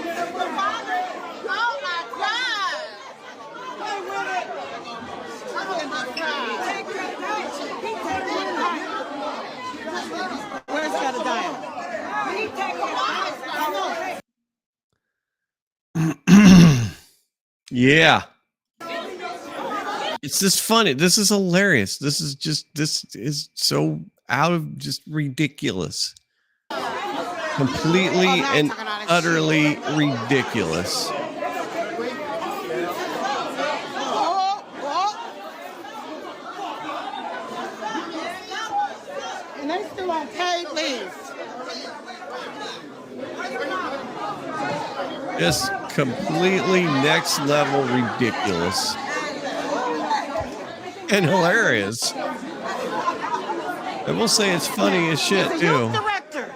Oh my God! Play with it. Oh my God! Where's Jedediah? He take a Yeah. It's just funny. This is hilarious. This is so out of just ridiculous. Completely and utterly ridiculous. And they still on paid leave. Just completely next level ridiculous. And hilarious. I will say it's funny as shit It's a too. youth director.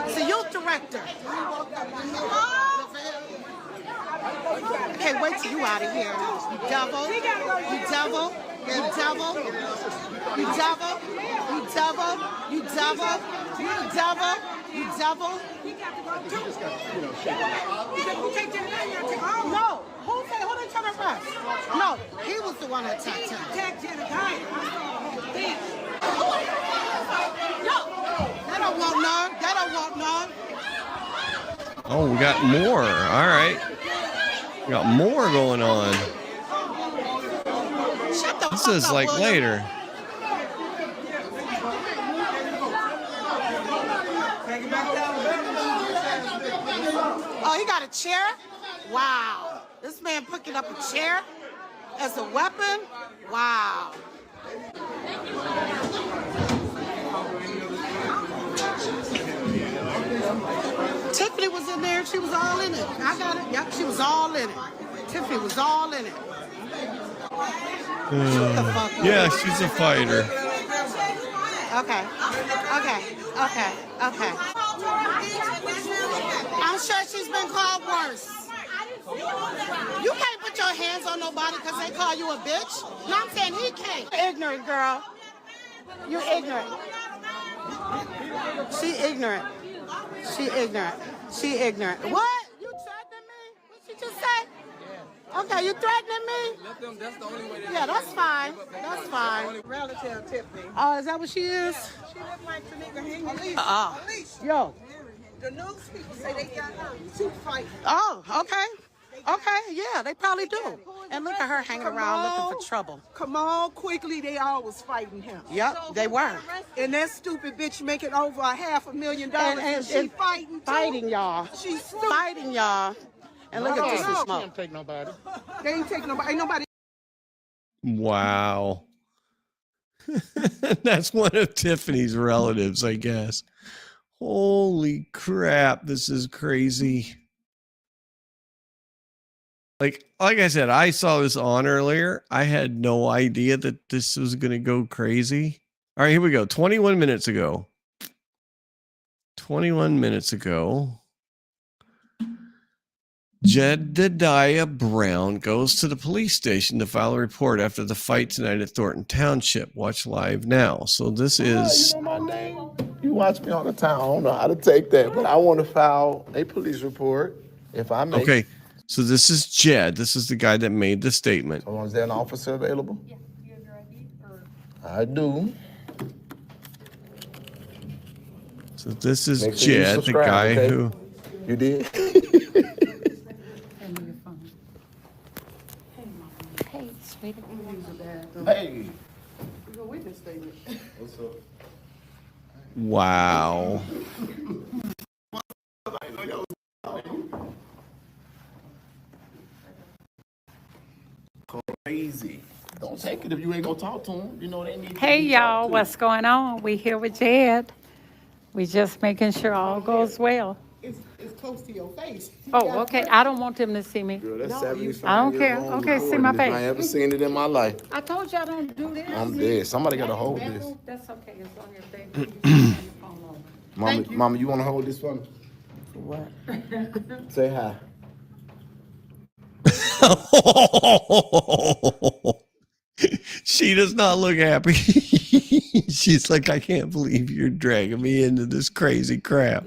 It's a youth director. Okay, wait till you out of here. You devil. You devil. You devil. You devil. You devil. You devil. You devil. You devil. No. Who they trying to arrest? No, he was the one that attacked him. They don't want none. They don't want none. Oh, we got more. All right. We got more going on. This is like later. Oh, he got a chair? Wow. This man picking up a chair as a weapon? Wow. Tiffany was in there. She was all in it. I got it. Yep, she was all in it. Tiffany was all in it. Yeah, she's a fighter. Okay. I'm sure she's been called worse. You can't put your hands on nobody because they call you a bitch. No, I'm saying he can't. You're ignorant, girl. You're ignorant. She ignorant. She ignorant. She ignorant. What? You threatening me? What she just say? Okay, you threatening me? That's the only way. Yeah, that's fine. That's fine. Relative Tiffany. Oh, is that what she is? She look like Tanika Hingley. Police. Yo. The news people say they got her. She fighting. Oh, okay. Okay, yeah, they probably do. And look at her hanging around looking for trouble. Come on, quickly, they always fighting him. Yep, they were. And that stupid bitch making over $500,000 and she fighting too. Fighting y'all. She's stupid. Fighting y'all. And look at this No. smoke. Can't take nobody. They ain't taking nobody. Ain't nobody. Wow. That's one of Tiffany's relatives, I guess. Holy crap, this is crazy. like I said, I saw this on earlier. I had no idea that this was going to go crazy. All right, here we go. 21 minutes ago. 21 minutes ago. Jedediah Brown goes to the police station to file a report after the fight tonight at Thornton Township. Watch live now. So this is... You know my name? You watch me all the time. I don't know how to take that, but I want to file a police report, if I may. Okay, so this is Jed. This is the guy that made the statement. So is there an officer available? Yeah. You have your ID? I do. So this is Jed, the guy who... You did? Hey, sweetie. Hey. What's up? Wow. Crazy. Don't take it if you ain't gonna talk to them. You know they need. Hey, y'all, what's going on? We here with Jed. We just making sure all goes well. It's close to your face. Oh, okay. I don't want them to see me. Girl, that's 75 I don't years care. old Okay, see my recording this. I face. ain't ever seen it in my life. I told you I don't do this. I'm dead. Somebody gotta hold this. That's okay, as long as they put your phone on. Mama, Mama, you wanna hold this for me? What? Say hi. She does not look happy. She's like, I can't believe you're dragging me into this crazy crap.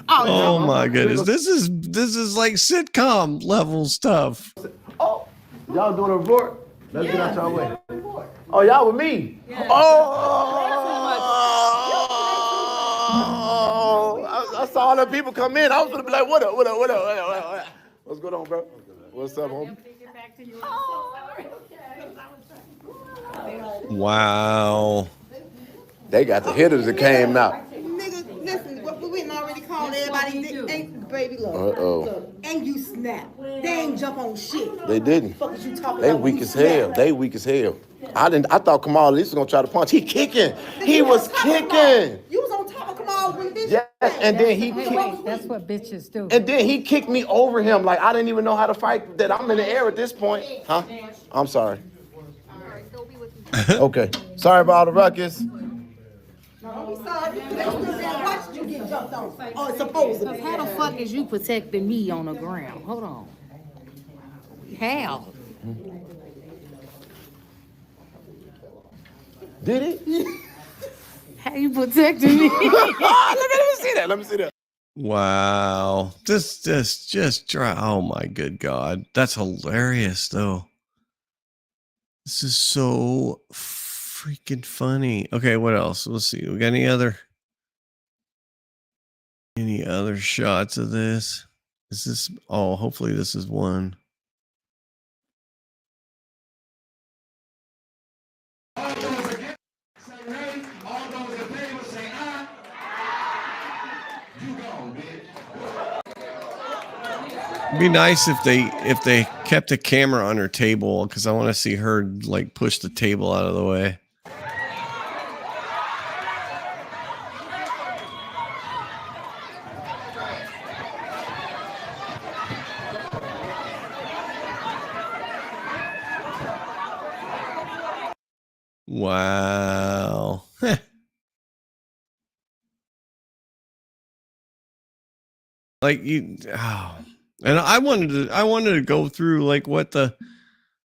Oh my goodness. This is like sitcom level stuff. Oh, y'all doing a report? Let's get out y'all way. Oh, y'all with me? Yeah. Oh, I saw all the people come in. I was gonna be like, what up? What's going on, bro? What's up, homie? Wow. They got the hitters that came out. Nigga, listen, we didn't already called everybody. Ain't baby look. Uh-oh. And you snap. They ain't jump on shit. They didn't. Fuck is you talking They about weak when as you snap? hell. They weak as hell. I thought Kamal at least was gonna try to punch. He kicking. He was kicking. You was on top of Kamal when bitch. Yes, and then he Hey, kicked. wait, that's what bitches do. And then he kicked me over him like I didn't even know how to fight. That I'm in the air at this point. Huh? I'm sorry. Okay. Sorry about all the ruckus. No, don't be sorry. Why should you get jumped on? Oh, it's supposed to be. How the fuck is you protecting me on the ground? Hold on. How? Did it? How you protecting me? Let me see that. Let me see that. Wow. This just dry. Oh my good God. That's hilarious though. This is so freaking funny. Okay, what else? Let's see. We got any other shots of this? Is this hopefully this is one. It'd be nice if they kept a camera on her table because I want to see her like push the table out of the way. Wow. Like and I wanted to go through like what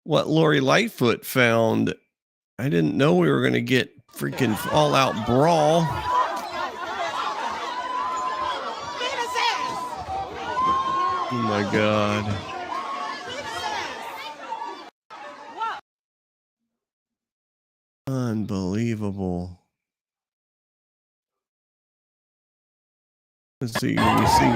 Lori Lightfoot found. I didn't know we were going to get freaking all out brawl. Oh my God. Unbelievable. Let's see. Let me see.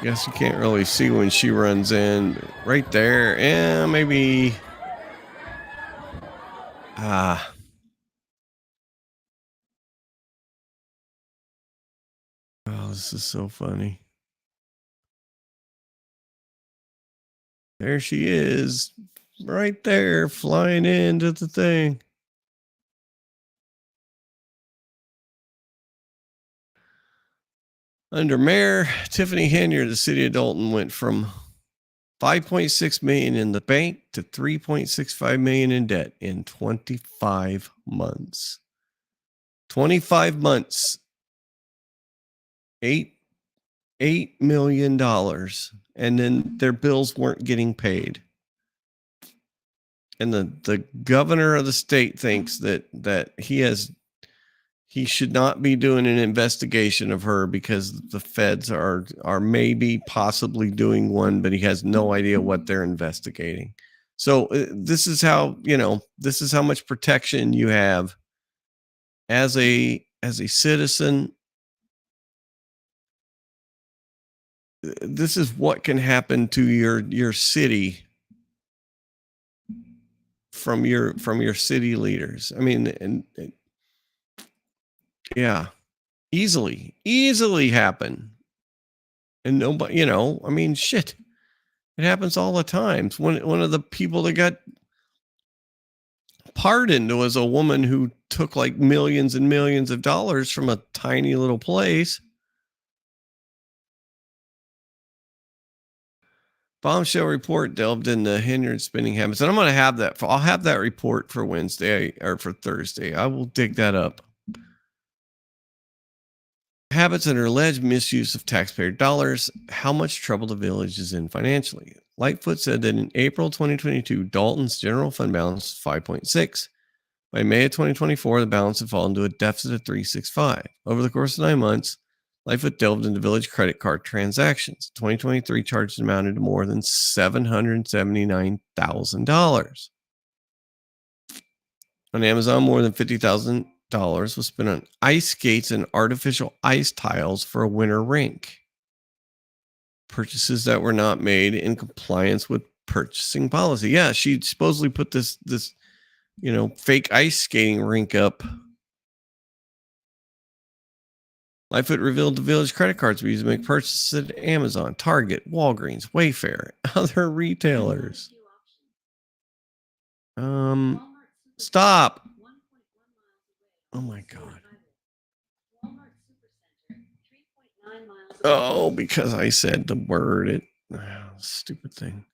Guess you can't really see when she runs in. Right there. Yeah, maybe. Oh, this is so funny. There she is. Right there, flying into the thing. Under Mayor Tiffany Henyard, the city of Dalton went from $5.6 million in the bank to $3.65 million in debt in 25 months. 25 months, $8 million, and then their bills weren't getting paid. And the governor of the state thinks that he should not be doing an investigation of her because the feds are maybe possibly doing one, but he has no idea what they're investigating. So this is how much protection you have as a citizen. This is what can happen to your city from your city leaders. I mean, and yeah, easily happen. And nobody, I mean, shit, it happens all the time. One of the people that got pardoned was a woman who took like millions and millions of dollars from a tiny little place. Bombshell report delved into Henyard spending habits. And I'm going to have that. I'll have that report for Wednesday or for Thursday. I will dig that up. Habits and her alleged misuse of taxpayer dollars. How much trouble the village is in financially. Lightfoot said that in April 2022, Dalton's general fund balance was 5.6. By May of 2024, the balance had fallen to a deficit of 365. Over the course of 9 months, Lightfoot delved into village credit card transactions. 2023 charges amounted to more than $779,000. On Amazon, more than $50,000 was spent on ice skates and artificial ice tiles for a winter rink. Purchases that were not made in compliance with purchasing policy. Yeah, she supposedly put this fake ice skating rink up. Lightfoot revealed the village credit cards were used to make purchases at Amazon, Target, Walgreens, Wayfair, other retailers. Stop. Oh my God. Oh, because I said the word. Stupid thing.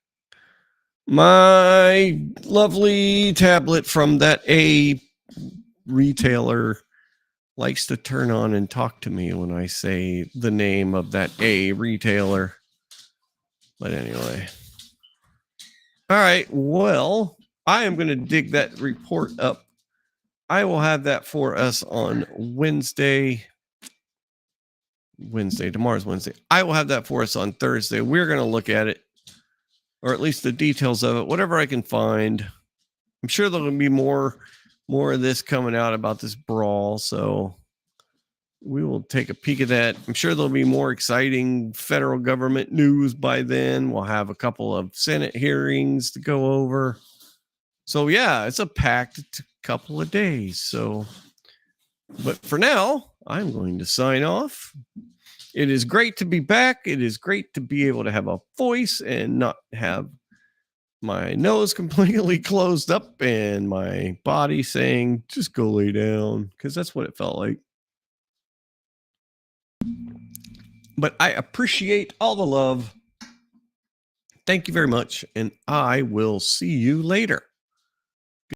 My lovely tablet from that A retailer likes to turn on and talk to me when I say the name of that A retailer. But anyway. All right. Well, I am going to dig that report up. I will have that for us on Wednesday. Tomorrow's Wednesday. I will have that for us on Thursday. We're going to look at it, or at least the details of it, whatever I can find. I'm sure there'll be more of this coming out about this brawl. So we will take a peek at that. I'm sure there'll be more exciting federal government news by then. We'll have a couple of Senate hearings to go over. So yeah, it's a packed couple of days. So, but for now, I'm going to sign off. It is great to be back. It is great to be able to have a voice and not have my nose completely closed up and my body saying, just go lay down, because that's what it felt like. But I appreciate all the love. Thank you very much, and I will see you later.